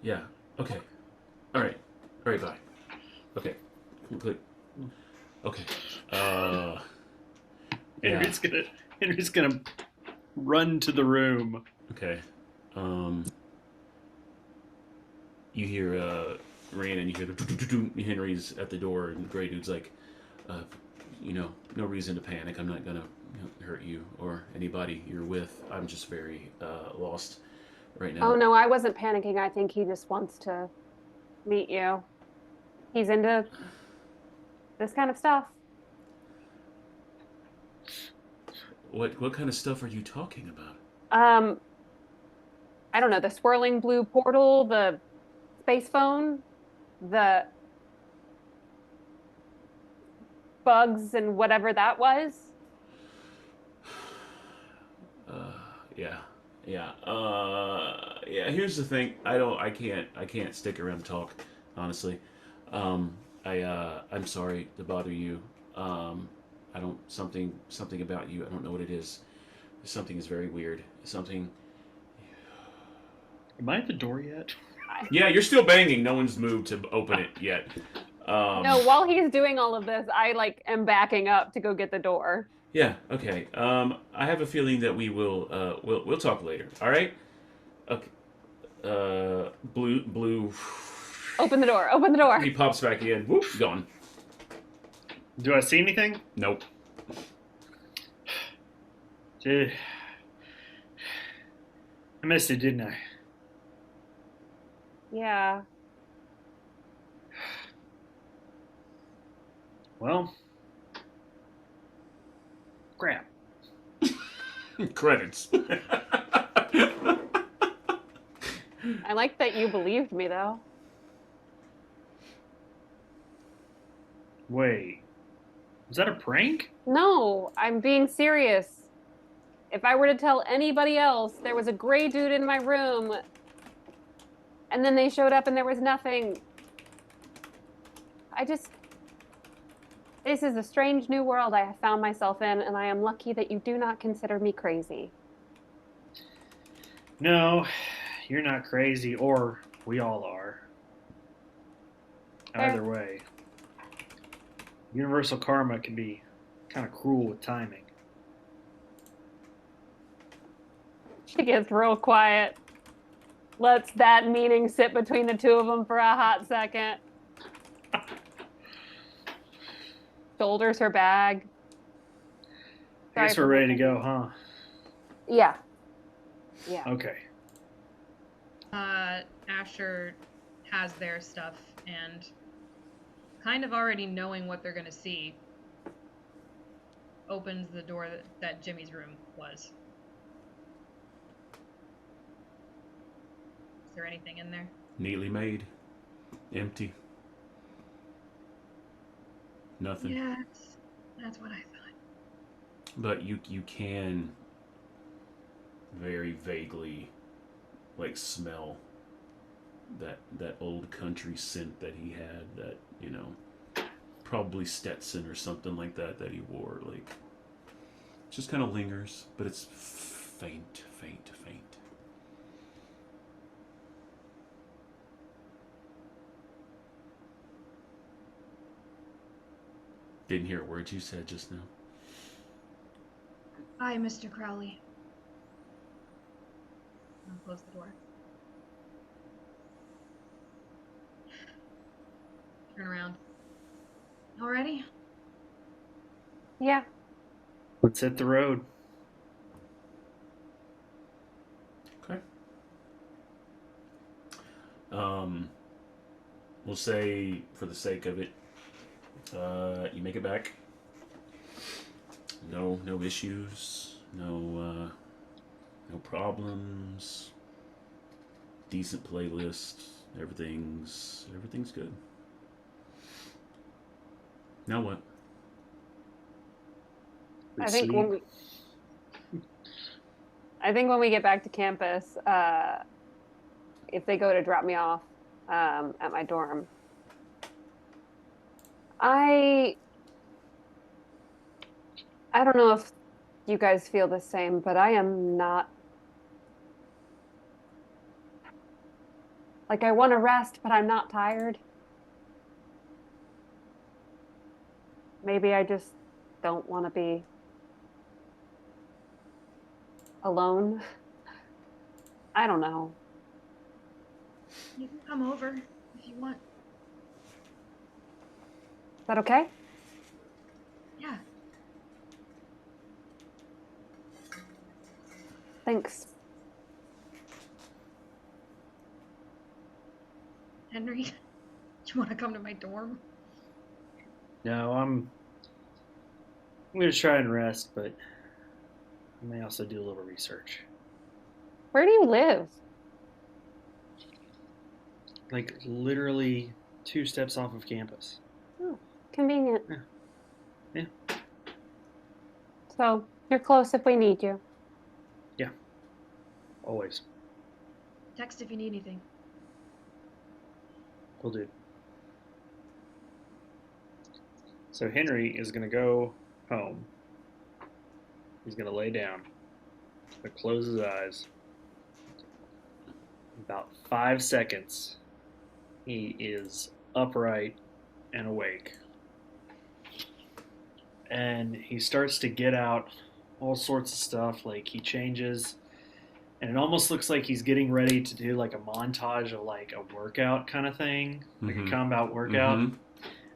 Yeah. Okay. All right, bye. Okay. Click. Okay. Yeah. Henry's gonna run to the room. Okay. You hear Rhiannon, you hear the Henry's at the door, and the gray dude's like, no reason to panic. I'm not gonna hurt you or anybody you're with. I'm just very lost right now. Oh no, I wasn't panicking. I think he just wants to meet you. He's into this kind of stuff. What kind of stuff are you talking about? I don't know, the swirling blue portal, the space phone, the bugs and whatever that was. Yeah. Here's the thing. I can't stick around and talk, honestly. I'm sorry to bother you. Something about you. I don't know what it is. Something is very weird. Something. Am I at the door yet? Yeah, you're still banging. No one's moved to open it yet. No, while he's doing all of this, I am backing up to go get the door. Yeah. Okay. I have a feeling that we'll talk later. All right. Okay. Blue. Open the door. Open the door. He pops back in. Whoop, gone. Do I see anything? Nope. I missed it, didn't I? Yeah. Well, crap. Credits. I like that you believed me, though. Wait, was that a prank? No, I'm being serious. If I were to tell anybody else there was a gray dude in my room, and then they showed up and there was nothing, this is a strange new world I have found myself in, and I am lucky that you do not consider me crazy. No, you're not crazy, or we all are. Fair. Either way, universal karma can be kind of cruel with timing. She gets real quiet. Lets that meaning sit between the two of them for a hot second. Shoulders her bag. I guess Sorry we're for ready to the- go, huh? Yeah. Yeah. Okay. Asher has their stuff, and kind of already knowing what they're gonna see, opens the door that Jimmy's room was. Is there anything in there? Neatly made. Empty. Nothing. Yeah, that's what I thought. But you can very vaguely like smell that old country scent that he had, that, you know, probably Stetson or something like that he wore. Like, just kind of lingers, but it's faint. Didn't hear a word you said just now. Hi, Mr. Crowley. I'll close the door. Turn around. Already? Yeah. Let's hit the road. Okay. We'll say, for the sake of it, you make it back. No issues. No problems. Decent playlist. Everything's good. Now what? I think when we get back to campus, if they go to drop me off at my dorm, I don't know if you guys feel the same, but I am not, like, I want to rest, but I'm not tired. Maybe I just don't want to be alone. I don't know. You can come over if you want. Is that okay? Yeah. Thanks. Henry, do you want to come to my dorm? No, I'm going to try and rest, but I may also do a little research. Where do you live? Like, literally 2 steps off of campus. Convenient. Yeah. So, you're close if we need you. Always. Text if you need anything. Will do. So Henry is going to go home. He's going to lay down. He's going to close his eyes. About 5 seconds, he is upright and awake. And he starts to get out all sorts of stuff. Like, he changes, and it almost looks like he's getting ready to do like a montage of like a workout kind of thing, like a combat workout.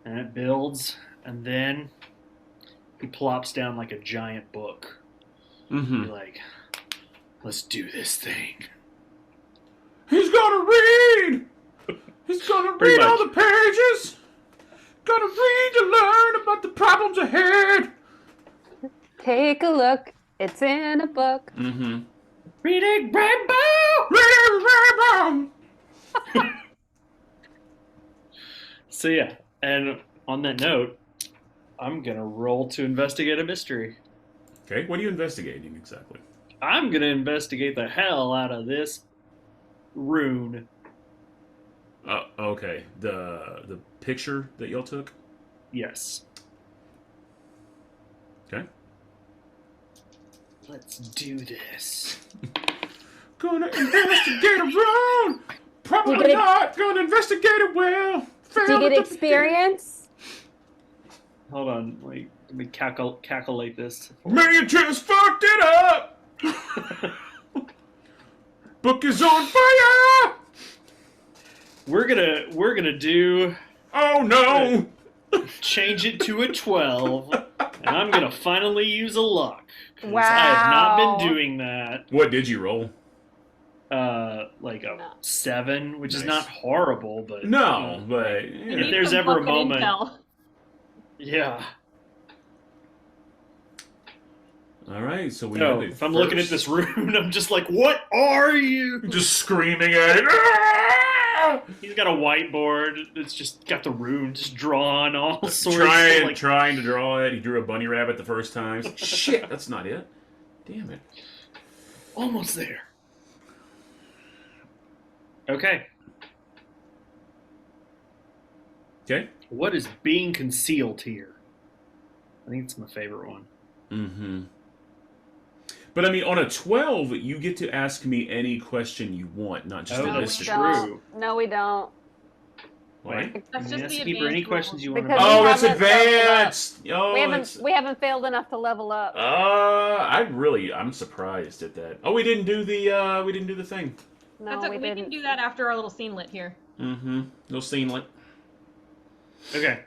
And it builds, and then he plops down like a giant book. He's like, let's do this thing. He's gonna read! He's gonna Pretty read all much. the pages! Gonna read to learn about the problems ahead! Take a look. It's in a book. Reading Rainbow! So yeah, and on that note, I'm gonna roll to investigate a mystery. Okay, what are you investigating exactly? I'm gonna investigate the hell out of this rune. Okay, the picture that y'all took. Yes. Okay. Let's do this. Gonna investigate around. You Probably get ex- not. Gonna investigate it well. Do you get experience? Hold on, wait. Let me calculate this. Man, you just fucked it up. Book is on fire. We're gonna do Oh no. change it to a 12, and I'm gonna finally use a luck. 'Cause I have Wow. not been doing that. What did you roll? Like a No. 7, which is Nice. not horrible, but No, but We you If know. need there's some ever a fucking moment- intel. yeah. All right, so we No, have a if I'm looking at first- this rune, I'm just like, what are you? just screaming at it. Ah! He's got a whiteboard. It's just got the rune just drawn all sorts. Trying, of like, trying to draw it. He drew a bunny rabbit the first time. He's like, shit, that's not it. Damn it. almost there. Okay, Okay. what is being concealed here? I think it's my favorite one. Mm-hmm. But I mean, on a 12, you get to ask me any question you want, not just Oh, a No, that's we list of don't. true. No, we don't. Why? That's Can you just ask the Keeper any advanced questions you rules. want to Because know? Oh, we that's haven't leveled up. advanced. Oh, it's... We haven't failed enough to level up. I'm surprised at that. Oh, we didn't do the thing. No, That's we we didn't. can do that after our little scene lit here. Mm-hmm. No scenelet. Okay.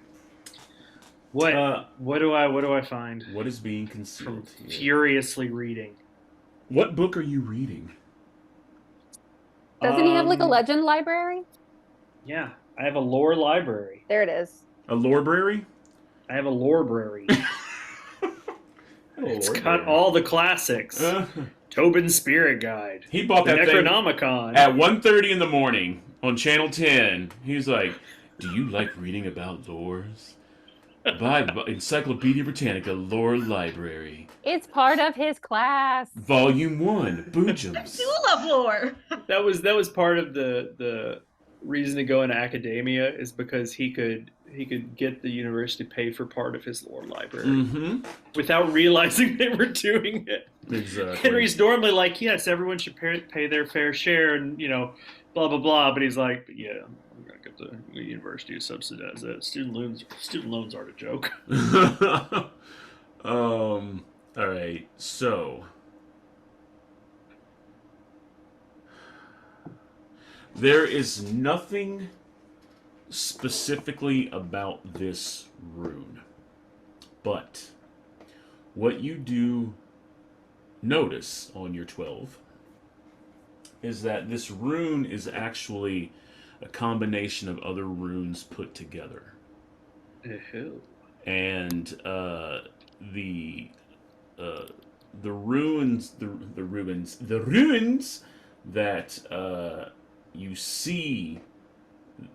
What? Uh, What do I find what is being from concealed here? furiously reading? What book are you reading? Doesn't he have like a Um, legend library? Yeah, I have a lore library. There it is. A library? I have a lorebrary. It's got library. all the classics. Tobin's Spirit Guide, He bought the that thing Necronomicon. at 1:30 in the morning on Channel 10. He's like, "Do you like reading about lores? Buy Encyclopedia Britannica Lore Library, It's part of his class. Volume 1, I Boojums." do love lore. That was part of the reason to go into academia, is because he could get the university to pay for part of his lore library Mm-hmm. without realizing they were doing it. Exactly. Henry's normally like, yes, everyone should pay their fair share, and blah blah blah. But he's like, yeah, I'm gonna get the university to subsidize that. Student loans aren't a joke. All right. So there is nothing specifically about this rune, but what you do notice on your 12 is that this rune is actually a combination of other runes put together. Ew. And the ruins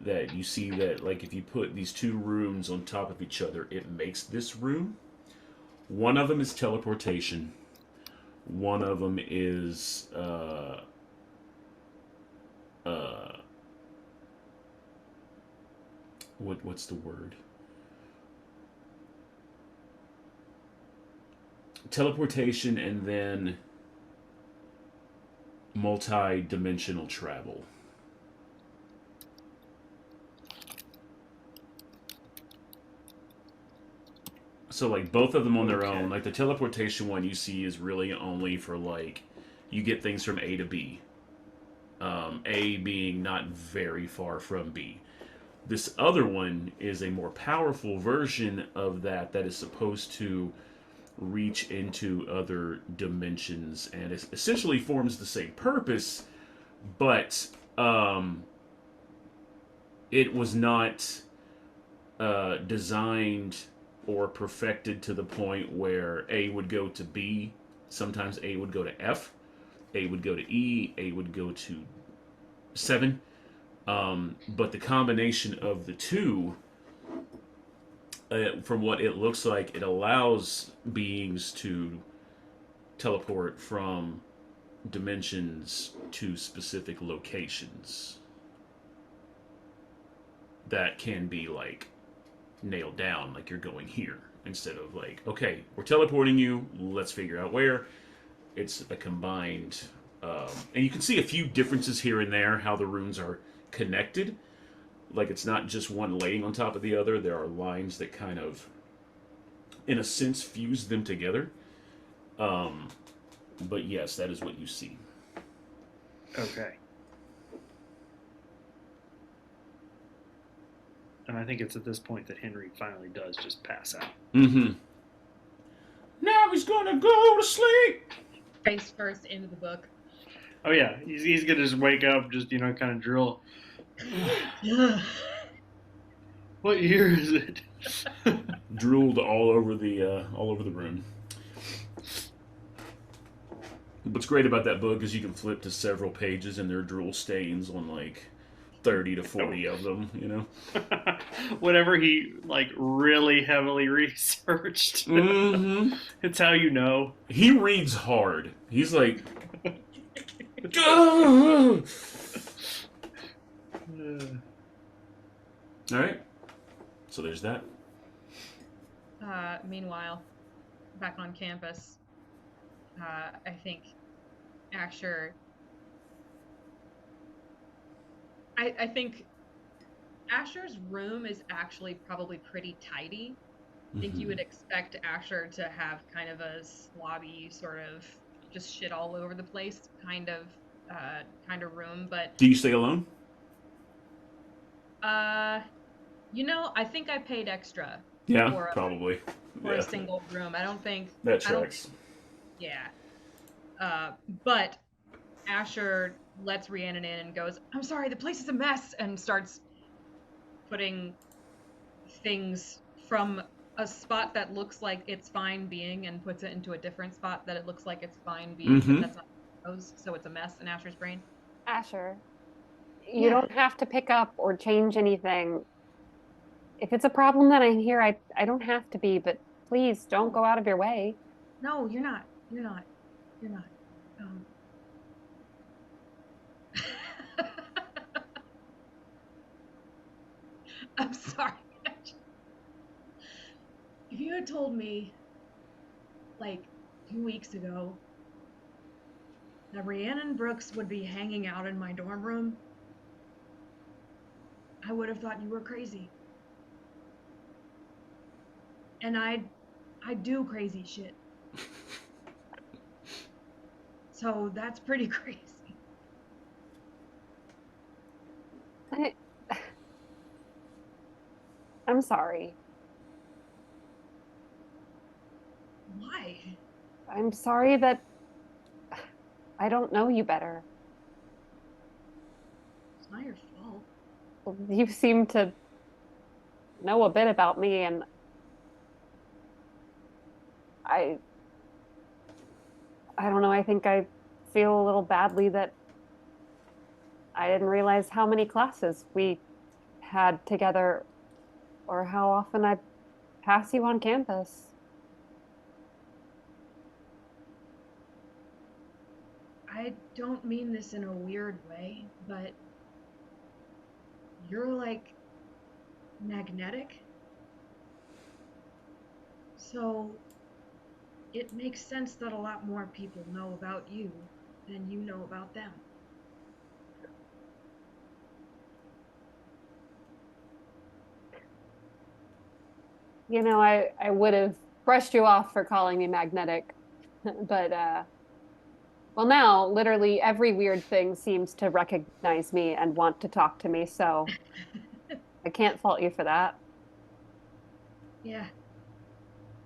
that you see that like if you put these two runes on top of each other, it makes this rune. One of them is teleportation. One of them is what's the word? Teleportation, and then multi-dimensional travel. So like both of them on their Okay. own, like the teleportation one you see is really only for like you get things from A to B. A being not very far from B. This other one is a more powerful version of that is supposed to reach into other dimensions, and it essentially forms the same purpose, but it was not designed or perfected to the point where A would go to B. Sometimes A would go to F, A would go to E, A would go to 7. But the combination of the two, from what it looks like, it allows beings to teleport from dimensions to specific locations that can be like nailed down, like you're going here, instead of like, okay, we're teleporting you, let's figure out where. It's a combined, and you can see a few differences here and there, how the runes are connected. Like, it's not just one laying on top of the other. There are lines that kind of, in a sense, fuse them together. But yes, that is what you see. Okay. And I think it's at this point that Henry finally does just pass out. Mm-hmm. Now he's gonna go to sleep. Face first into the book. Oh yeah, he's gonna just wake up, just kind of drill. What year is it? Drooled all over the room. What's great about that book is you can flip to several pages and there are drool stains on like 30 to 40 of them, Whatever he really heavily researched. Mm-hmm. It's how you know. He reads hard. He's like, all right. So there's that. Meanwhile, back on campus, I think Asher. I think Asher's room is actually probably pretty tidy. I think you would expect Asher to have kind of a slobby sort of just shit all over the place kind of room, but Do you stay alone? I think I paid extra Yeah, for probably. a single room. I don't think That I don't tracks. Yeah. But Asher lets Rhiannon in and goes, I'm sorry, the place is a mess, and starts putting things from a spot that looks like it's fine being and puts it into a different spot that it looks like it's fine being, but that's not how it goes, so it's a mess in Asher's brain. Asher, you Yeah. don't have to pick up or change anything. If it's a problem that I'm here, I don't have to be, but please don't go out of your way. No, you're not. You're not. I'm sorry. If you had told me, 2 weeks ago, that Rhiannon Brooks would be hanging out in my dorm room, I would have thought you were crazy. And I do crazy shit. So that's pretty crazy. I'm sorry. Why? I'm sorry that I don't know you better. It's not your fault. You seem to know a bit about me, and I don't know, I think I feel a little badly that I didn't realize how many classes we had together or how often I'd pass you on campus. I don't mean this in a weird way, but you're magnetic. So it makes sense that a lot more people know about you than you know about them. I would have brushed you off for calling me magnetic, but well, now literally every weird thing seems to recognize me and want to talk to me, so I can't fault you for that. Yeah.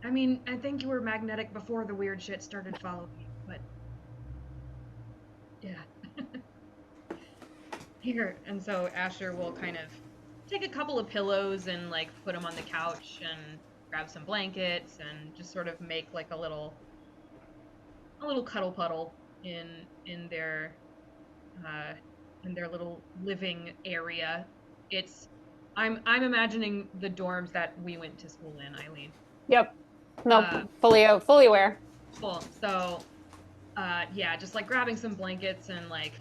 I mean, I think you were magnetic before the weird shit started following you, but yeah. Here, and so Asher will kind of take a couple of pillows and put them on the couch and grab some blankets and just sort of make a little cuddle puddle in their little living area. I'm imagining the dorms that we went to school in, Eileen. Yep. No, fully aware. Cool. So Yeah, just like grabbing some blankets and like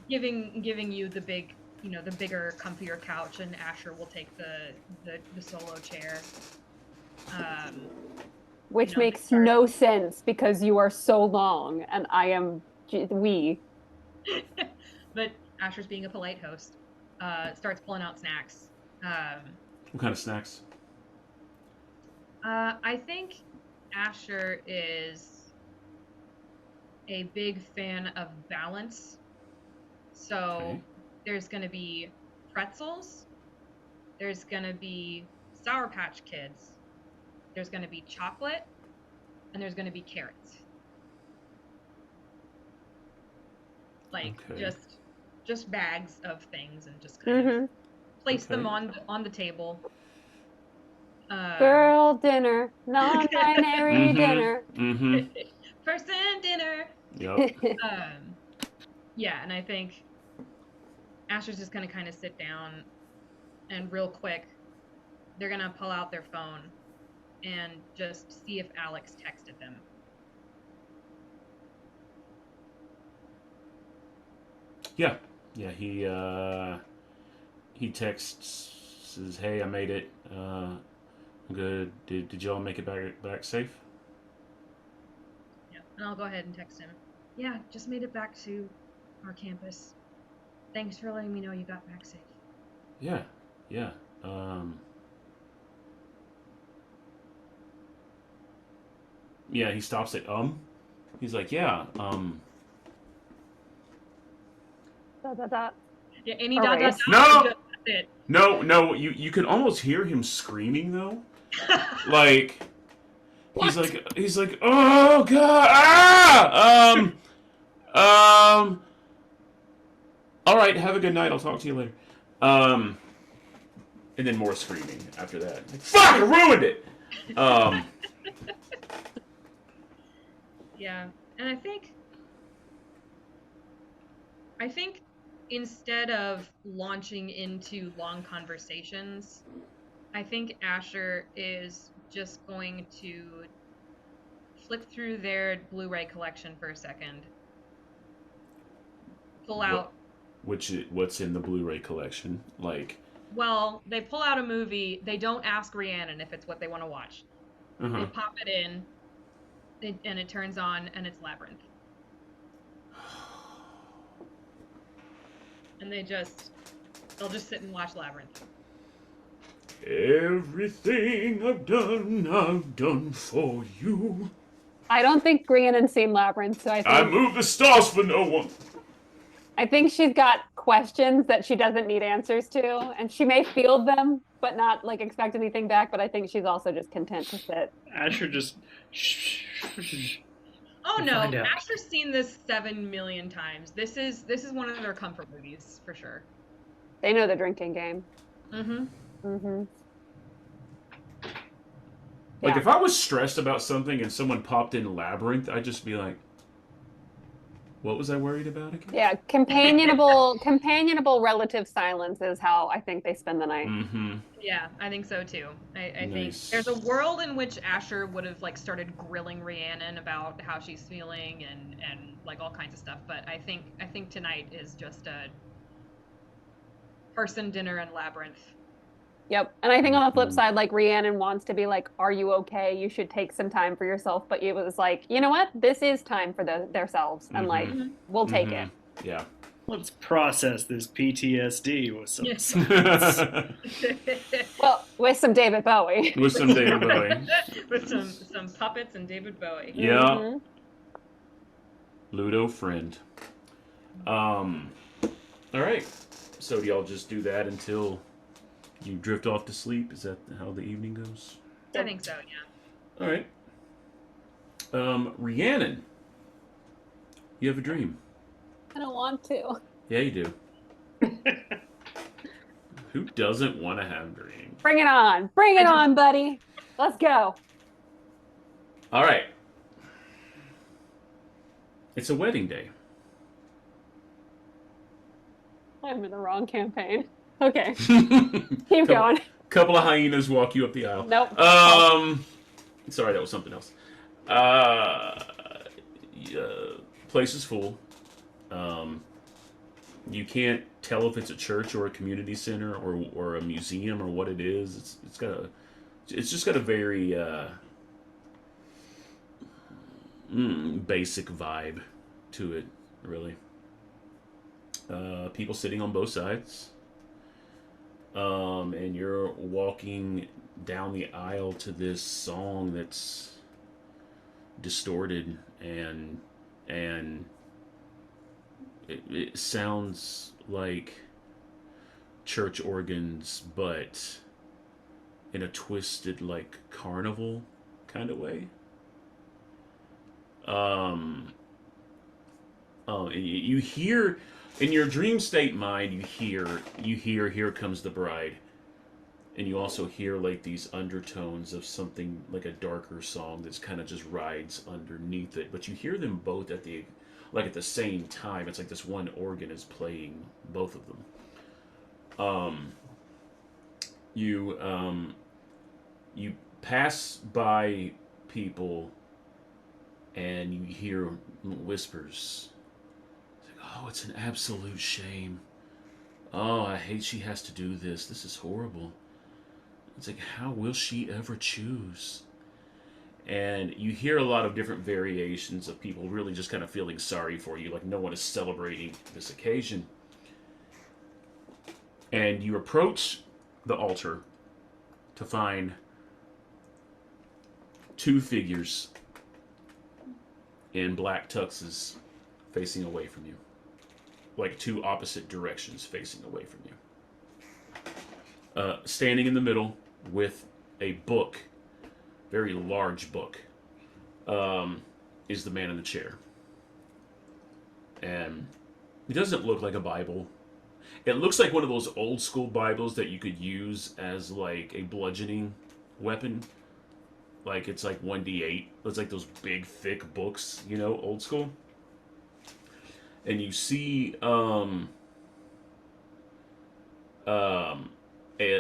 giving you the big, the bigger, comfier couch, and Asher will take the solo chair. Which makes no sense because you are so long and I am we. But Asher's being a polite host. Starts pulling out snacks. What kind of snacks? I think Asher is a big fan of balance. So Okay. there's going to be pretzels. There's going to be Sour Patch Kids. There's going to be chocolate. And there's going to be carrots. Like Okay. just bags of things, and just kind of place them Okay. on the table. Girl dinner, non-binary dinner. Mm-hmm. Person dinner. Yep. Yeah, and I think Asher's just gonna kind of sit down, and real quick, they're gonna pull out their phone and just see if Alex texted them. Yeah. Yeah. He texts, says, "Hey, I made it. I'm good. Did y'all make it back safe?" Yeah, and I'll go ahead and text him. Yeah, just made it back to our campus. Thanks for letting me know you got back safe. Yeah. Yeah. Yeah. He stops at He's like, yeah. Dot, dot, dot. Yeah, any Erase. dot dot dot. No! Just, that's it. No. You can almost hear him screaming though. Like he's like, oh god, all right, have a good night. I'll talk to you later. And then more screaming after that. Like, fuck, I ruined it. Yeah, and I think instead of launching into long conversations, I think Asher is just going to flip through their Blu-ray collection for a second. Pull out. What's in the Blu-ray collection? Like, Well, they pull out a movie. They don't ask Rhiannon if it's what they want to watch. They pop it in, and it turns on, and it's Labyrinth. And they'll just sit and watch Labyrinth. everything I've done for you. I don't think Rhiannon's seen Labyrinth, so I move the stars for no one. I think she's got questions that she doesn't need answers to, and she may field them, but not like expect anything back. But I think she's also just content to sit. Asher just. Oh We'll no, find out. Asher's seen this 7 million times. This is one of their comfort movies for sure. They know the drinking game. Mm-hmm. Mm-hmm. Like, Yeah. if I was stressed about something and someone popped in Labyrinth, I'd just be like, what was I worried about again? Yeah, companionable relative silence is how I think they spend the night. Mm-hmm. Yeah, I think so too. I think Nice. there's a world in which Asher would have like started grilling Rhiannon about how she's feeling and like all kinds of stuff. But I think tonight is just a person dinner and Labyrinth. Yep. And I think on the flip Mhm. side, like Rhiannon wants to be like, are you okay? You should take some time for yourself. But it was like, you know what? This is time for themselves. And like, Mhm. we'll take it. Yeah. Let's process this PTSD with some. Yes. Well, with some David Bowie. With some David Bowie. With some puppets and David Bowie. Yeah. Mhm. Ludo friend. All right. So do y'all just do that until you drift off to sleep? Is that how the evening goes? I think so, yeah. All right. Rhiannon, you have a dream. I don't want to. Yeah, you do. Who doesn't want to have dreams? Bring it on. Bring it on, buddy. Let's go. All right. It's a wedding day. I'm in the wrong campaign. Okay. Keep Keep going. Couple of hyenas walk you up the aisle. Nope. Sorry, that was something else. Yeah, place is full. You can't tell if it's a church or a community center or a museum or what it is. It's just got a very basic vibe to it, really. People sitting on both sides. And you're walking down the aisle to this song that's distorted and it sounds like church organs, but in a twisted, like, carnival kind of way. You hear in your dream state mind, you hear "Here Comes the Bride," and you also hear like these undertones of something like a darker song that's kind of just rides underneath it. But you hear them both at the same time. It's like this one organ is playing both of them. You pass by people and you hear whispers. It's like, oh, it's an absolute shame. Oh, I hate she has to do this. This is horrible. It's like, how will she ever choose? And you hear a lot of different variations of people really just kind of feeling sorry for you, like no one is celebrating this occasion. And you approach the altar to find two figures in black tuxes facing away from you. Like two opposite directions facing away from you. Standing in the middle with a book, very large book, is the man in the chair. And it doesn't look like a Bible. It looks like one of those old school Bibles that you could use as like a bludgeoning weapon. Like it's like 1d8. It's like those big thick books, you know, old school. And you see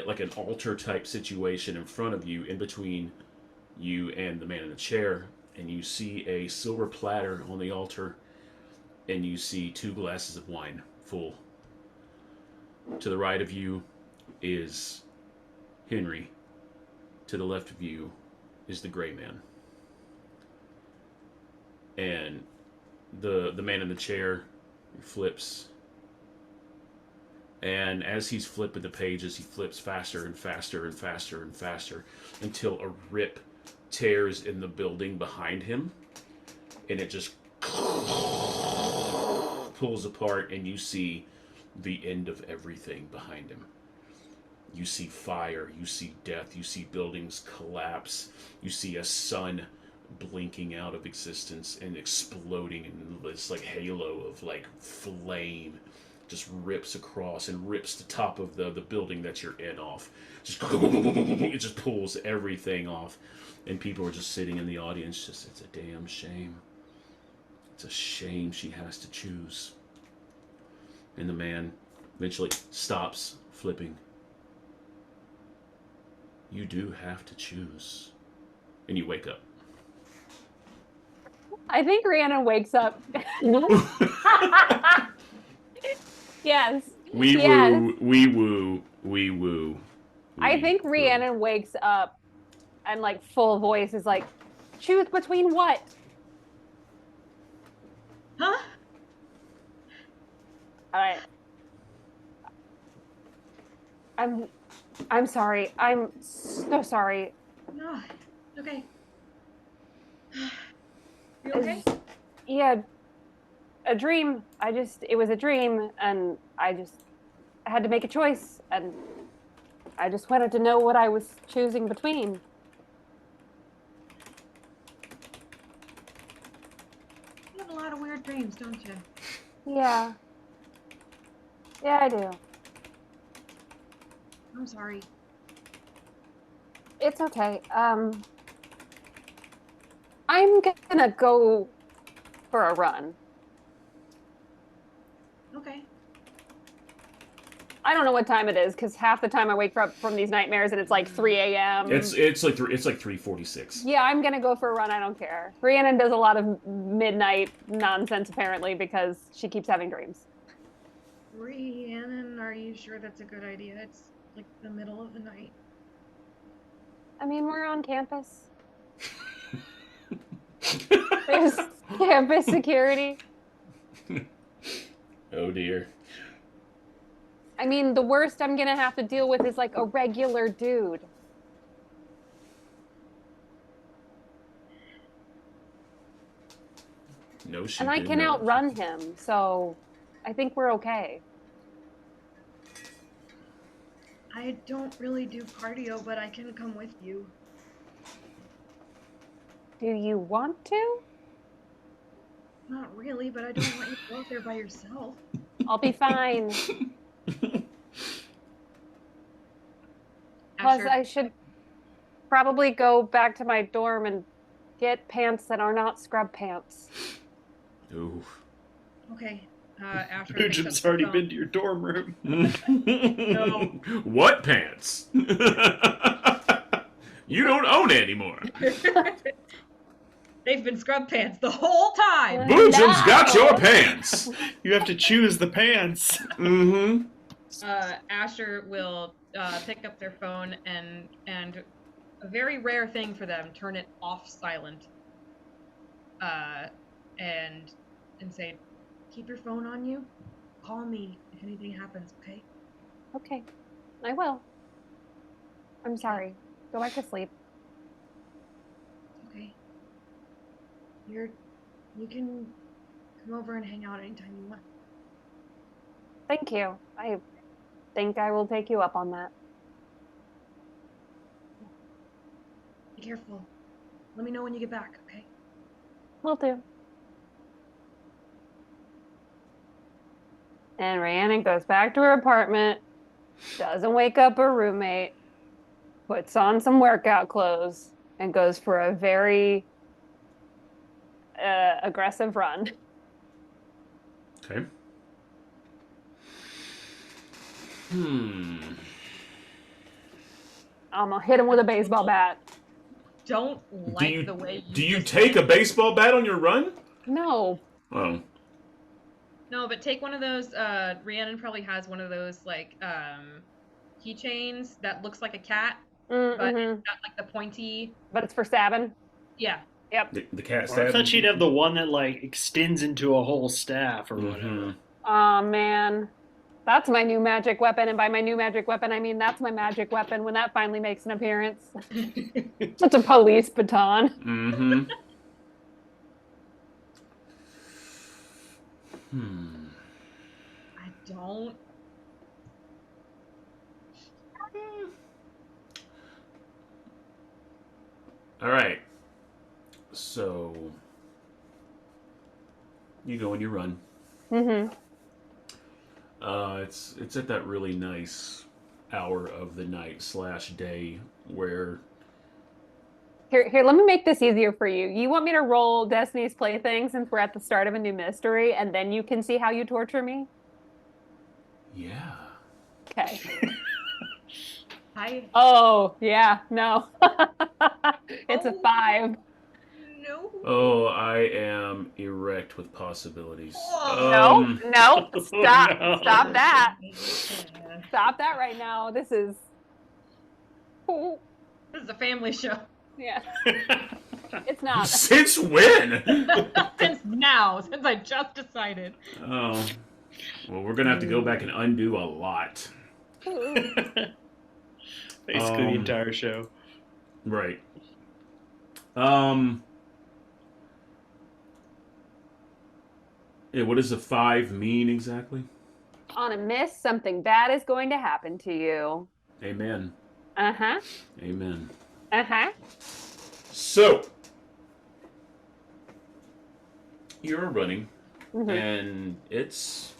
like an altar type situation in front of you, in between you and the man in the chair, and you see a silver platter on the altar, and you see 2 glasses of wine full. To the right of you is Henry. To the left of you is the gray man. And the man in the chair flips. And as he's flipping the pages, he flips faster and faster and faster and faster until a rip tears in the building behind him. And it just pulls apart, and you see the end of everything behind him. You see fire, you see death, you see buildings collapse, you see a sun blinking out of existence and exploding in this like halo of like flame. Just rips across and rips the top of the building that you're in off. It just pulls everything off. And people are just sitting in the audience, just, it's a damn shame. It's a shame she has to choose. And the man eventually stops flipping. You do have to choose. And you wake up. I think Rhiannon wakes up. Yes. We Yes. woo. I think Rhiannon wakes up and like full voice is like, choose between what? Huh? All right. I'm sorry. I'm so sorry. No. Okay. You okay? Yeah. A dream. It was a dream, and I had to make a choice, and I just wanted to know what I was choosing between. You have a lot of weird dreams, don't you? Yeah. Yeah, I do. I'm sorry. It's okay. I'm gonna go for a run. Okay. I don't know what time it is because half the time I wake up from these nightmares and it's like 3 a.m. It's like 3:46. Yeah, I'm gonna go for a run. I don't care. Rhiannon does a lot of midnight nonsense apparently because she keeps having dreams. Rhiannon, are you sure that's a good idea? It's like the middle of the night. I mean, we're on campus. There's campus security. Oh dear. I mean, the worst I'm gonna have to deal with is like a regular dude. No, she And I did can not. outrun him, so I think we're okay. I don't really do cardio, but I can come with you. Do you want to? Not really, but I don't want you to go out there by yourself. I'll be fine. Plus, Asher, I should probably go back to my dorm and get pants that are not scrub pants. Ooh. Okay. Asher picks up Nugent's the already phone. been to your dorm room. What pants? You don't own it anymore. They've been scrub pants the whole time. Boojum's got your pants. You have to choose the pants. Mm-hmm. Asher will pick up their phone and a very rare thing for them, turn it off silent. And say, keep your phone on you. Call me if anything happens, okay? Okay, I will. I'm sorry. Go back to sleep. Okay. You can come over and hang out anytime you want. Thank you. I think I will take you up on that. Be careful. Let me know when you get back, okay? Will do. And Rhiannon goes back to her apartment, doesn't wake up her roommate, puts on some workout clothes, and goes for a very aggressive run. Okay. I'm gonna hit him with a baseball bat. Don't like the way you Do you just take a went. baseball bat on your run? No. Oh. No, but take one of those. Rhiannon probably has one of those like keychains that looks like a cat, but Mm-hmm. it's got like the pointy. But it's for stabbing. Yeah. Yep. The cat I stab. thought she'd have the one that like extends into a whole staff or whatever. Mhm. Oh man. That's my new magic weapon, and by my new magic weapon, I mean that's my magic weapon when that finally makes an appearance. Such a police baton. Mm-hmm. I don't. All right. So you go and you run. Mm-hmm. It's at that really nice hour of the night / day where Here, let me make this easier for you. You want me to roll Destiny's Plaything since we're at the start of a new mystery, and then you can see how you torture me? yeah. Okay. I Oh, yeah, no. It's a 5. no. Oh, I am erect with possibilities. No, no, stop, no. stop that. Yeah. Stop that right now. This is, oh, This is a family show. yeah, it's not. Since when? Since now, since I just decided. Oh. Well, we're gonna have to go back and undo a lot. Basically, the entire show. Right. Yeah, what does a 5 mean exactly? On a miss, something bad is going to happen to you. Amen. Uh-huh, Amen. uh-huh. So, you're running, Mhm. and it's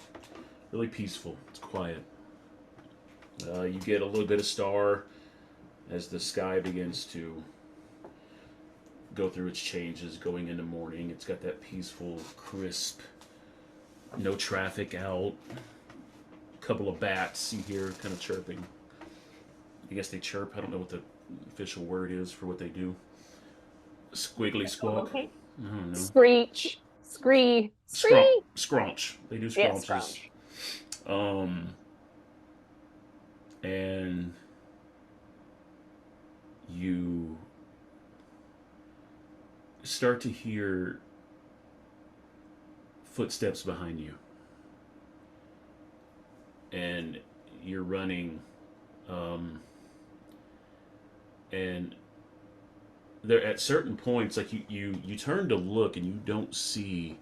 really peaceful. It's quiet. You get a little bit of star as the sky begins to go through its changes going into morning. It's got that peaceful, crisp, no traffic out couple of bats you hear kind of chirping. I guess they chirp. I don't know what the official word is for what they do. Squiggly squawk. Okay. I don't know. Screech. Scree. Scree. Scrunch. They do Yeah, scrunches. scrunch. And you start to hear footsteps behind you. And you're running, and there at certain points, like you turn to look and you don't see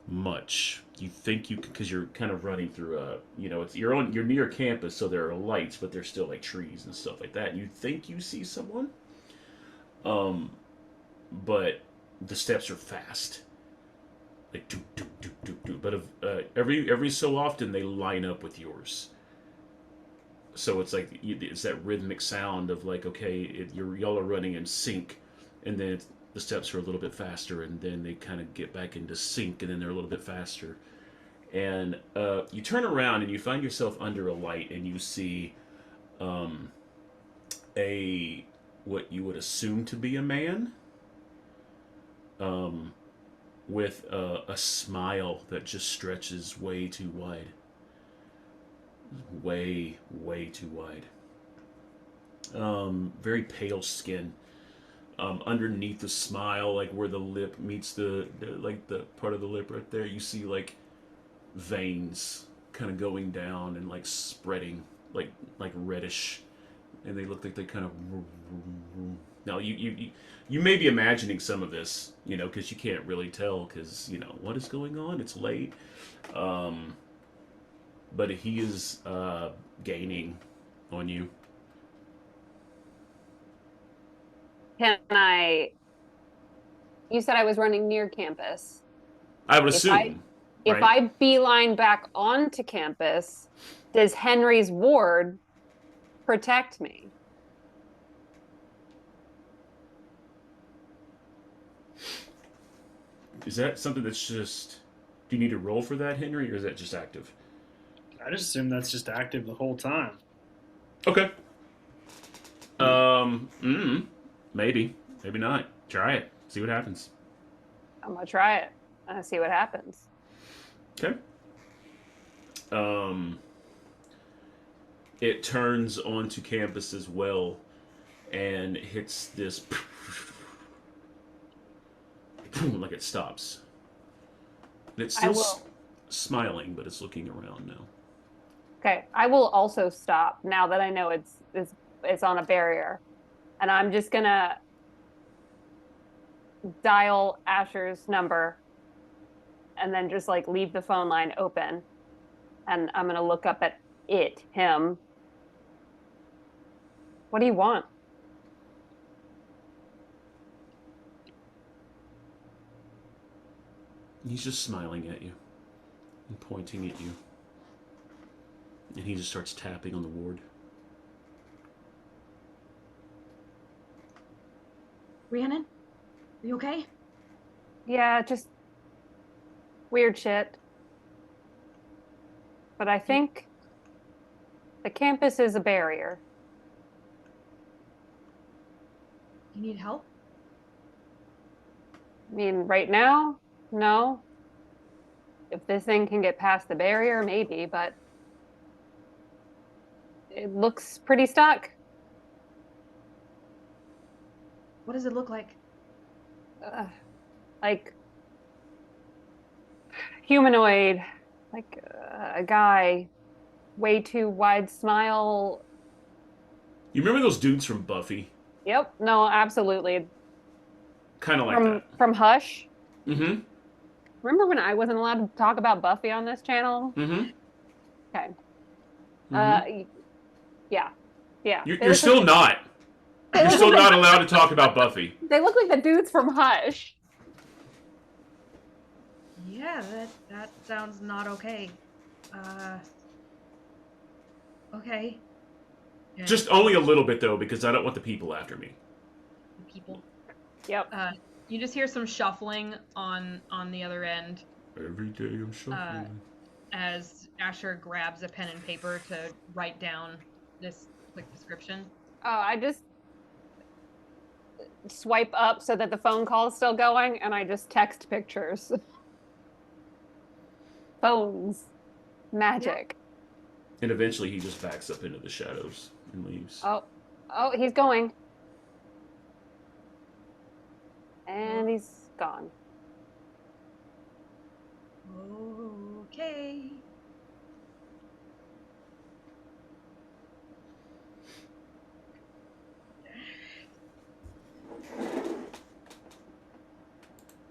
much. You think you, because you're kind of running through a, you're near campus, so there are lights, but there's still like trees and stuff like that. And you think you see someone, but the steps are fast, like do do do do do. But every so often they line up with yours. So it's like it's that rhythmic sound of like, okay, y'all are running in sync, and then the steps are a little bit faster, and then they kind of get back into sync, and then they're a little bit faster. And you turn around and you find yourself under a light, and you see a what you would assume to be a man, with a smile that just stretches way too wide. Way too wide. Very pale skin. Underneath the smile, like where the lip meets the part of the lip right there, you see like veins kind of going down and like spreading, like reddish, and they look like they kind of. Now you may be imagining some of this, because you can't really tell, because what is going on. It's late. But he is gaining on you. Can I? You said I was running near campus. I would assume. If I beeline back onto campus, does Henry's ward protect me? Is that something that's just? Do you need to roll for that, Henry, or is that just active? I just assume that's just active the whole time. Okay. Maybe not. Try it. See what happens. I'm gonna try it and see what happens. Okay. It turns onto campus as well, and hits this. Like it stops. It's still smiling, but it's looking around now. Okay, I will also stop now that I know it's on a barrier, and I'm just gonna dial Asher's number, and then just like leave the phone line open, and I'm gonna look up at him. What do you want? He's just smiling at you and pointing at you. And he just starts tapping on the ward. Rhiannon, are you okay? Yeah, just weird shit. But I think the campus is a barrier. You need help? I mean, right now, no. If this thing can get past the barrier, maybe, but it looks pretty stuck. What does it look like? Like humanoid, like a guy, way too wide smile. You remember those dudes from Buffy? Yep, no, absolutely. Kind of like that. From Hush. Mm-hmm. Remember when I wasn't allowed to talk about Buffy on this channel? Mm-hmm. Okay. Mm-hmm. Yeah. You're still not. You're still not allowed to talk about Buffy. They look like the dudes from Hush. Yeah, that sounds not okay. Okay. And Just only a little bit, though, because I don't want the people after me. People. Yep. You just hear some shuffling on the other end. Every day I'm shuffling. as Asher grabs a pen and paper to write down this quick description. Oh, I just swipe up so that the phone call is still going, and I just text pictures. Phones. Magic. And eventually he just backs up into the shadows and leaves. Oh, he's going. And he's gone. Okay.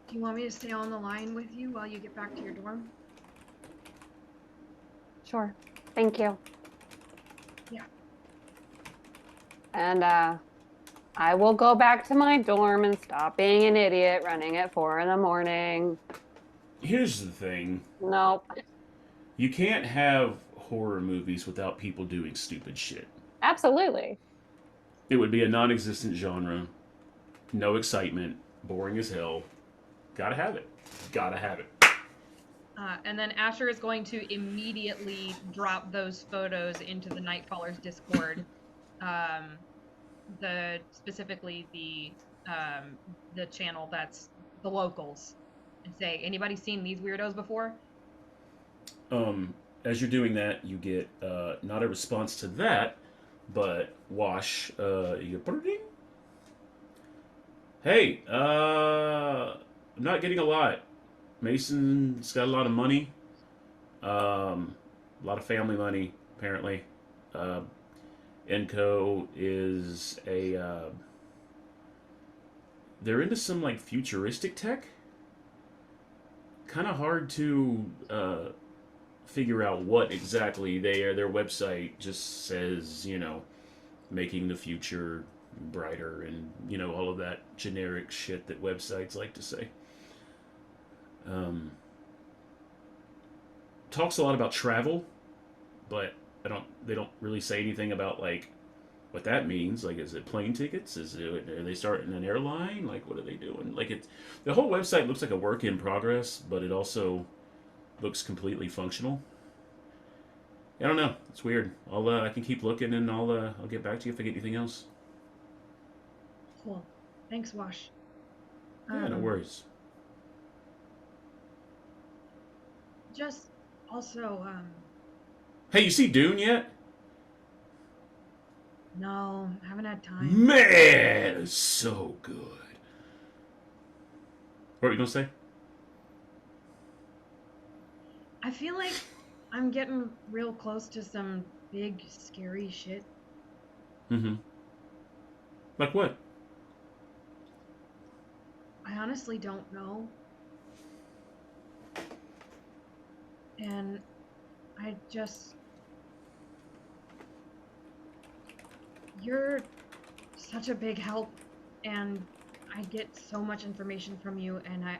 Do you want me to stay on the line with you while you get back to your dorm? Sure. Thank you. Yeah. And I will go back to my dorm and stop being an idiot running at 4 in the morning. Here's the thing. Nope. You can't have horror movies without people doing stupid shit. Absolutely. It would be a non-existent genre. No excitement. Boring as hell. Gotta have it. Gotta have it. And then Asher is going to immediately drop those photos into the Nightfallers Discord. Specifically the channel that's the locals, and say, anybody seen these weirdos before? As you're doing that, you get not a response to that, but Wash, you hey, I'm not getting a lot. Mason's got a lot of money. A lot of family money, apparently. Enco is they're into some like futuristic tech. Kind of hard to figure out what exactly they are. Their website just says, making the future brighter and, all of that generic shit that websites like to say. Talks a lot about travel, but they don't really say anything about like what that means. Like, is it plane tickets? Are they starting an airline? Like, what are they doing? Like, the whole website looks like a work in progress, but it also looks completely functional. I don't know. It's weird. I can keep looking, and I'll get back to you if I get anything else. Cool. Thanks, Wash. Yeah, no worries. Just also, Hey, you see Dune yet? no, haven't had time. Man, it's so good. What were you gonna say? I feel like I'm getting real close to some big, scary shit. Mm-hmm. Like what? I honestly don't know. And I just... You're such a big help, and I get so much information from you, and I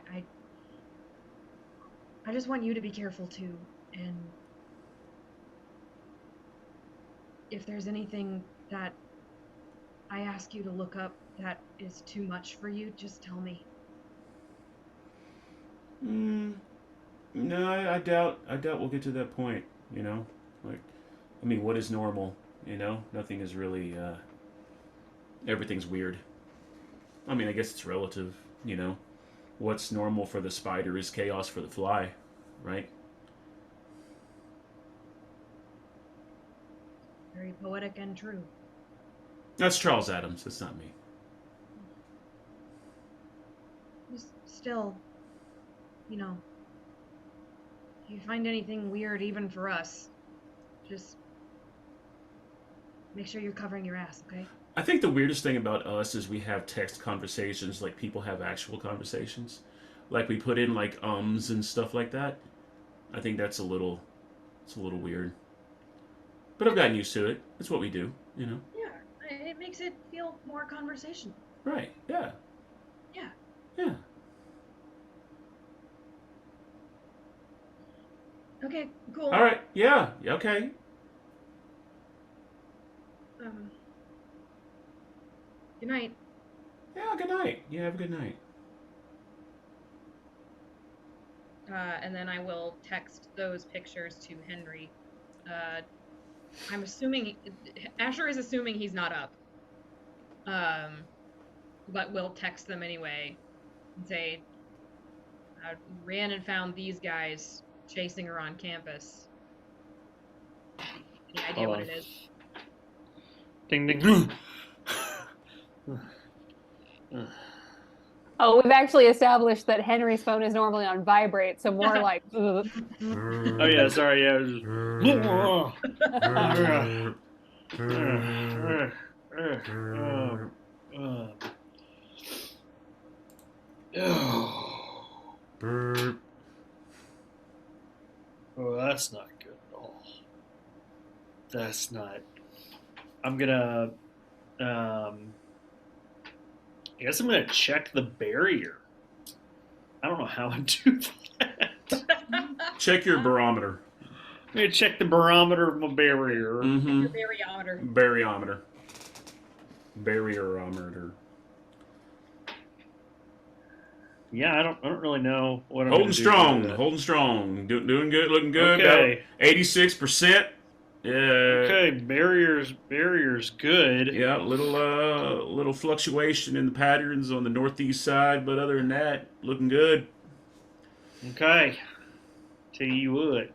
just want you to be careful too, and if there's anything that I ask you to look up that is too much for you, just tell me. No, I doubt we'll get to that point, Like, I mean, what is normal, Nothing is really, everything's weird. I mean, I guess it's relative, What's normal for the spider is chaos for the fly, right? Very poetic and true. That's Charles Adams, that's not me. Just still, if you find anything weird even for us, just make sure you're covering your ass, okay? I think the weirdest thing about us is we have text conversations like people have actual conversations. Like we put in like ums and stuff like that. I think it's a little weird. But I've gotten used to it. It's what we do, Yeah, it makes it feel more conversational. Right, yeah. Yeah. Yeah. Okay, cool. All right, yeah, okay. Good night. Yeah, good night. Yeah, have a good night. and then I will text those pictures to Henry. I'm assuming Asher is assuming he's not up, but we'll text them anyway and say, Rhiannon found these guys chasing her on campus. Any idea what it is? Ding ding. Oh, we've actually established that Henry's phone is normally on vibrate, so more like. Oh yeah, sorry, yeah. Oh, that's not good at all. That's not. I'm gonna. I guess I'm gonna check the barrier. I don't know how I do that. Check your barometer. I'm gonna check the barometer of my barrier. Mm-hmm. Your bariometer. Bariometer. Barrierometer. Yeah, I don't really know what I'm Holding gonna do strong. with that. Holding strong. Doing good. Looking good. Okay. 86%. Yeah. Okay, barriers good. Yeah, little fluctuation in the patterns on the northeast side, but other than that, looking good. Okay. Tell you what.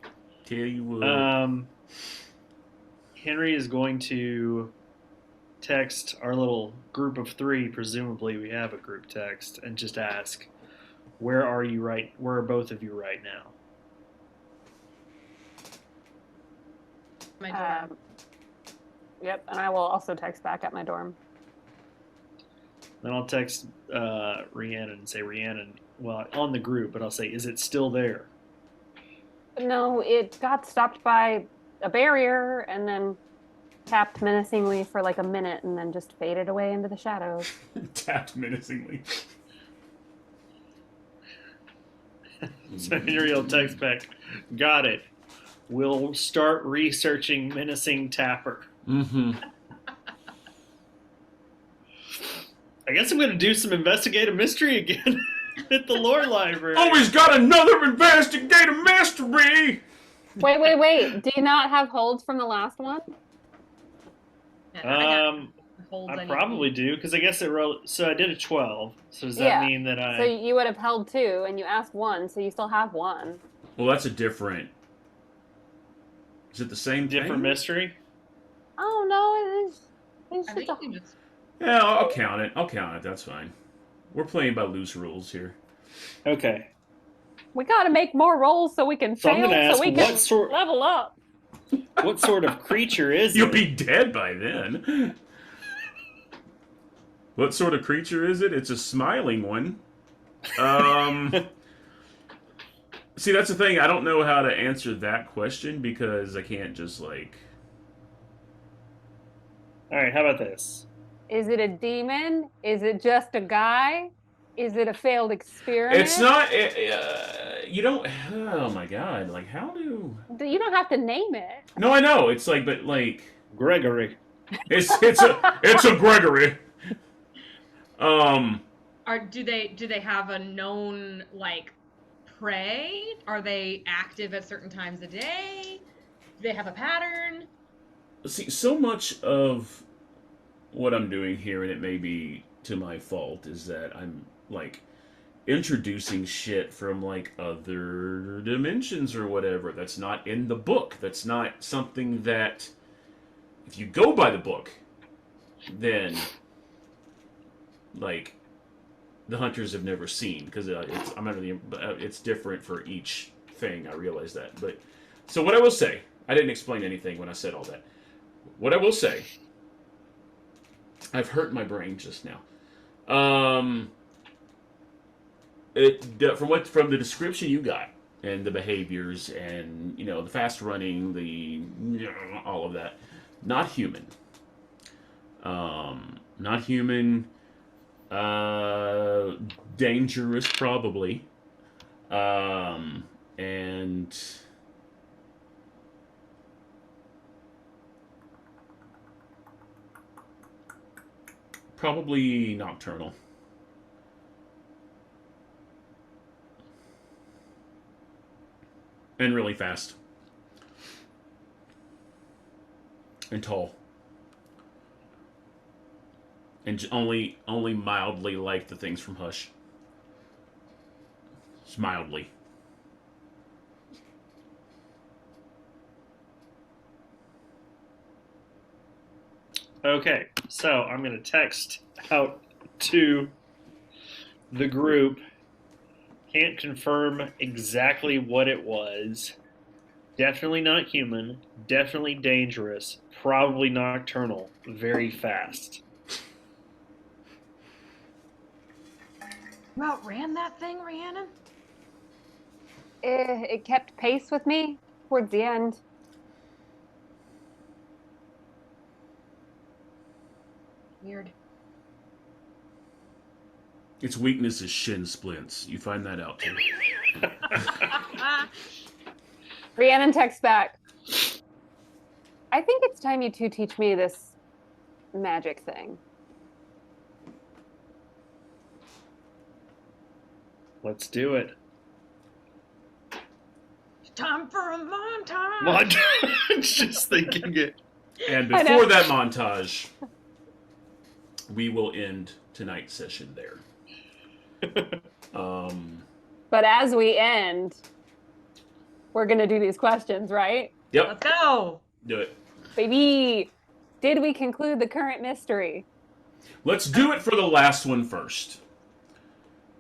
Tell you what. Henry is going to text our little group of 3, presumably we have a group text, and just ask, where are both of you right now? My dorm. Yep, and I will also text back at my dorm. Then I'll text Rhiannon and say, Rhiannon, well, on the group, but I'll say, is it still there? No, it got stopped by a barrier and then tapped menacingly for like a minute and then just faded away into the shadows. Tapped menacingly. So Henry will text back, got it. We'll start researching menacing tapper. Mm-hmm. I guess I'm going to do some investigative mystery again at the lore library. Always got another investigative mystery! Wait. Do you not have holds from the last one? Yeah, I got holds I need. probably do, because I guess it rolled. So I did a 12. So does that mean that I. So you would have held 2 and you asked 1, so you still have 1. Well, that's a different. Is it the same Different thing? mystery? Oh no, it's I just think a you can just. Yeah, I'll count it. That's fine. We're playing by loose rules here. Okay. we gotta make more rolls so we can So I'm fail, gonna ask, so we what can sort- level up. What sort of creature is You'll it? be dead by then. What sort of creature is it? It's a smiling one. See, that's the thing. I don't know how to answer that question because I can't just like. All right, how about this? Is it a demon? Is it just a guy? Is it a failed experiment? It's not. You don't. Oh my god! Like, how do? You don't have to name it. No, I know. It's like, but like, Gregory. it's a Gregory. Do they have a known like prey? Are they active at certain times a day? Do they have a pattern? See, so much of what I'm doing here, and it may be to my fault, is that I'm like introducing shit from like other dimensions or whatever that's not in the book. That's not something that, if you go by the book, then like the hunters have never seen, because it's different for each thing. I realize that. But so what I will say, I didn't explain anything when I said all that. What I will say, I've hurt my brain just now. From the description you got and the behaviors and the fast running, all of that, not human. Not human. Dangerous probably. And probably nocturnal. and really fast. And tall. And only mildly like the things from Hush. Just mildly. Okay, so I'm going to text out to the group. Can't confirm exactly what it was. Definitely not human. Definitely dangerous. Probably nocturnal. Very fast. You outran that thing, Rhiannon? It kept pace with me towards the end. Weird. Its weakness is shin splints. You find that out too. Rhiannon texts back. I think it's time you two teach me this magic thing. Let's do it. Time for a montage. Montage. Just thinking it. And I before know. that montage, we will end tonight's session there. But as we end, we're going to do these questions, right? Yep, Let's go. do it. Baby, did we conclude the current mystery? Let's do it for the last one first.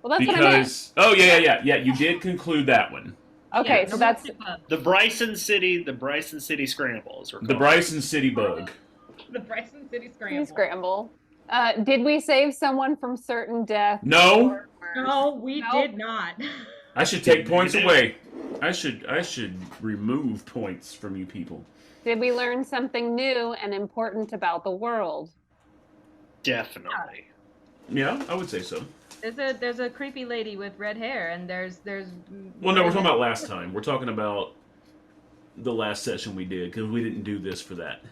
Well, that's what I meant. Because you did conclude that one. Okay, Yeah, so that's The Bryson City Scrambles. The Bryson City Bug. The Bryson City Scramble. scramble. Did we save someone from certain death? No, Or- No, we Nope. did not. I should take points away. I should remove points from you people. Did we learn something new and important about the world? Definitely. Yeah, I would say so. There's a creepy lady with red hair, and there's. Well, no, we're talking about last time. We're talking about the last session we did because we didn't do this for that.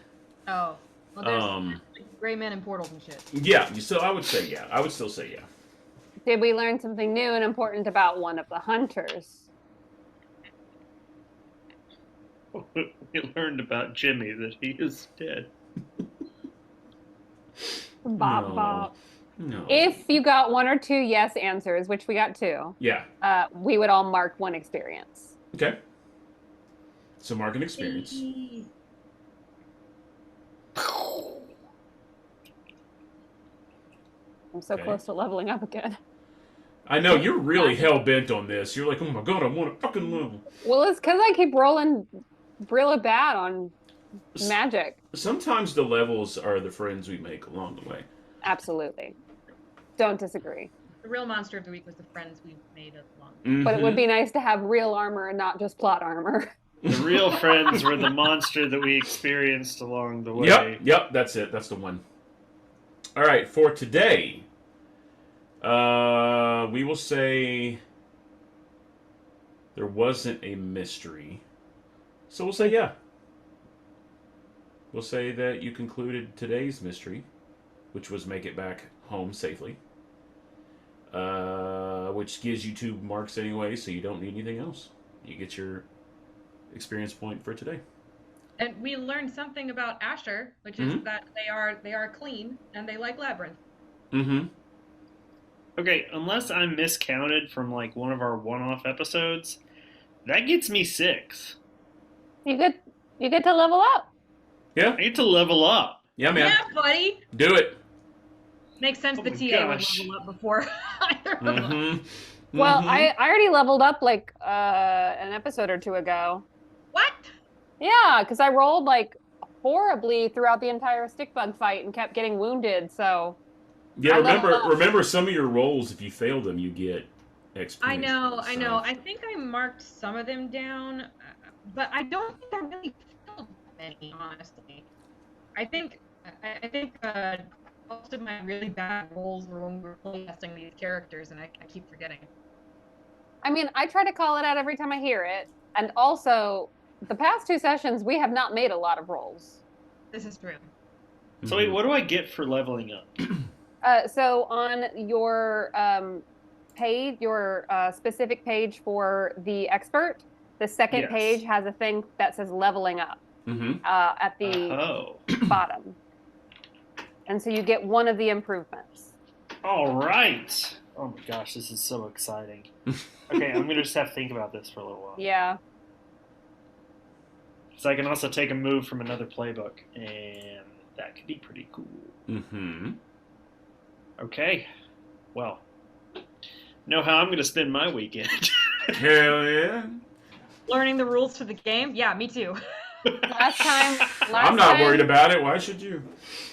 Oh, well, there's gray men and portals and shit. Yeah, so I would say yeah. I would still say yeah. Did we learn something new and important about one of the hunters? We learned about Jimmy that he is dead. Bop, No. bop. No. If you got one or two yes answers, which we got two, Yeah. we would all mark one experience. Okay. So mark an experience. I'm so Okay. close to leveling up again. I know you're really hell bent on this. You're like, oh my god, I want a fucking level. Well, it's because I keep rolling really bad on magic. Sometimes the levels are the friends we make along the way. Absolutely. Don't disagree. The real monster of the week was the friends we made along. But it would Mhm. be nice to have real armor and not just plot armor. The real friends were the monster that we experienced along the way. Yep, that's it. That's the one. All right, for today, we will say there wasn't a mystery. So we'll say yeah. We'll say that you concluded today's mystery, which was make it back home safely. Which gives you 2 marks anyway, so you don't need anything else. You get your experience point for today. And we learned something about Asher, which is that they are clean and they like labyrinth. Mm-hmm. Okay, unless I'm miscounted from like one of our one-off episodes, that gets me 6. You get to level up. Yeah. I get to level up. Yeah, man. Yeah, buddy. Do it. Makes sense. Oh The my TA would gosh. level up before either of us. Mm-hmm. Well, I already leveled up like an episode or 2 ago. What? Yeah, because I rolled like horribly throughout the entire stick bug fight and kept getting wounded. So Yeah, I leveled up. remember some of your rolls, if you fail them, you get XP. I know. So- I think I marked some of them down, but I don't think I really filled many, honestly. I think most of my really bad rolls were when we were playtesting these characters, and I keep forgetting. I mean, I try to call it out every time I hear it. And also, the past 2 sessions, we have not made a lot of rolls. This is true. So wait, what do I get for leveling up? So on your page, your specific page for the expert, The second Yes. page has a thing that says leveling up Mm-hmm. at the Oh. bottom. And so you get one of the improvements. All right. Oh my gosh, this is so exciting. Okay, I'm gonna just have to think about this for a little while. Yeah. So I can also take a move from another playbook, and that could be pretty cool. Mm-hmm. Okay. Well, know how I'm gonna spend my weekend. Hell yeah. Learning the rules to the game? Yeah, me too. Last time I'm not worried about it. Why should you?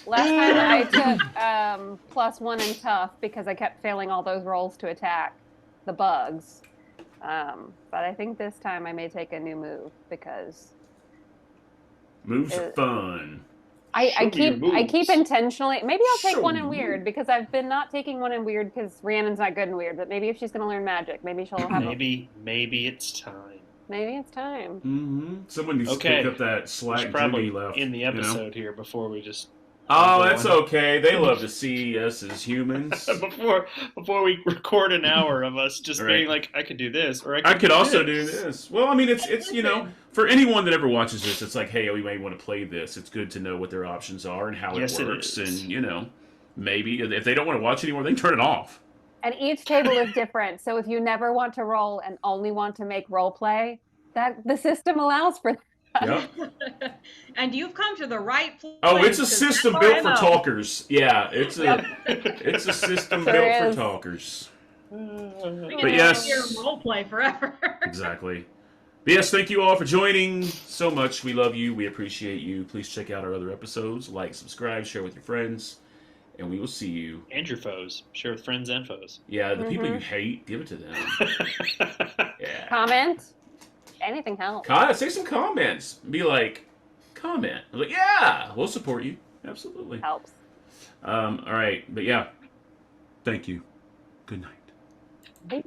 Last time I took +1 in tough because I kept failing all those rolls to attack the bugs. But I think this time I may take a new move because Moves are fun. I Show me your keep moves. intentionally. Maybe I'll take Show one in me. weird because I've been not taking one in weird because Rhiannon's not good in weird. But maybe if she's going to learn magic, maybe she'll have. Maybe it's time. Maybe it's time. Mm-hmm. Someone needs Okay. to pick up that We slack should probably Jimmy left. end the you know? episode here before we just Oh, Go that's on. okay. They love to see us as humans. before we record an hour of us just Right. being like, I could do this, or I could do also this. do this. Well, I mean, it's you know, for anyone that ever watches this, it's like, hey, we may want to play this. It's good to know what their options are and how Yes, it it works, is. and you know, maybe if they don't want to watch anymore, they can turn it off. And each table is different. So if you never want to roll and only want to make role play, that the system allows for that. Yep. And you've come to the right place. Oh, it's a 'cause system that's built our for MO. talkers. Yeah, it's a Yep. it's a system There built is. for talkers. We But can yes. hear role play forever. Exactly. But yes, thank you all for joining so much. We love you. We appreciate you. Please check out our other episodes. Like, subscribe, share with your friends, and we will see you. And your foes. Share with friends and foes. Yeah, the people Mhm. you hate, give it to them. Yeah. Comment. Anything helps. Say some comments. Be like, comment. I'm like, yeah, we'll support you. Absolutely. Helps. All right, but yeah, thank you. Good night. Bye.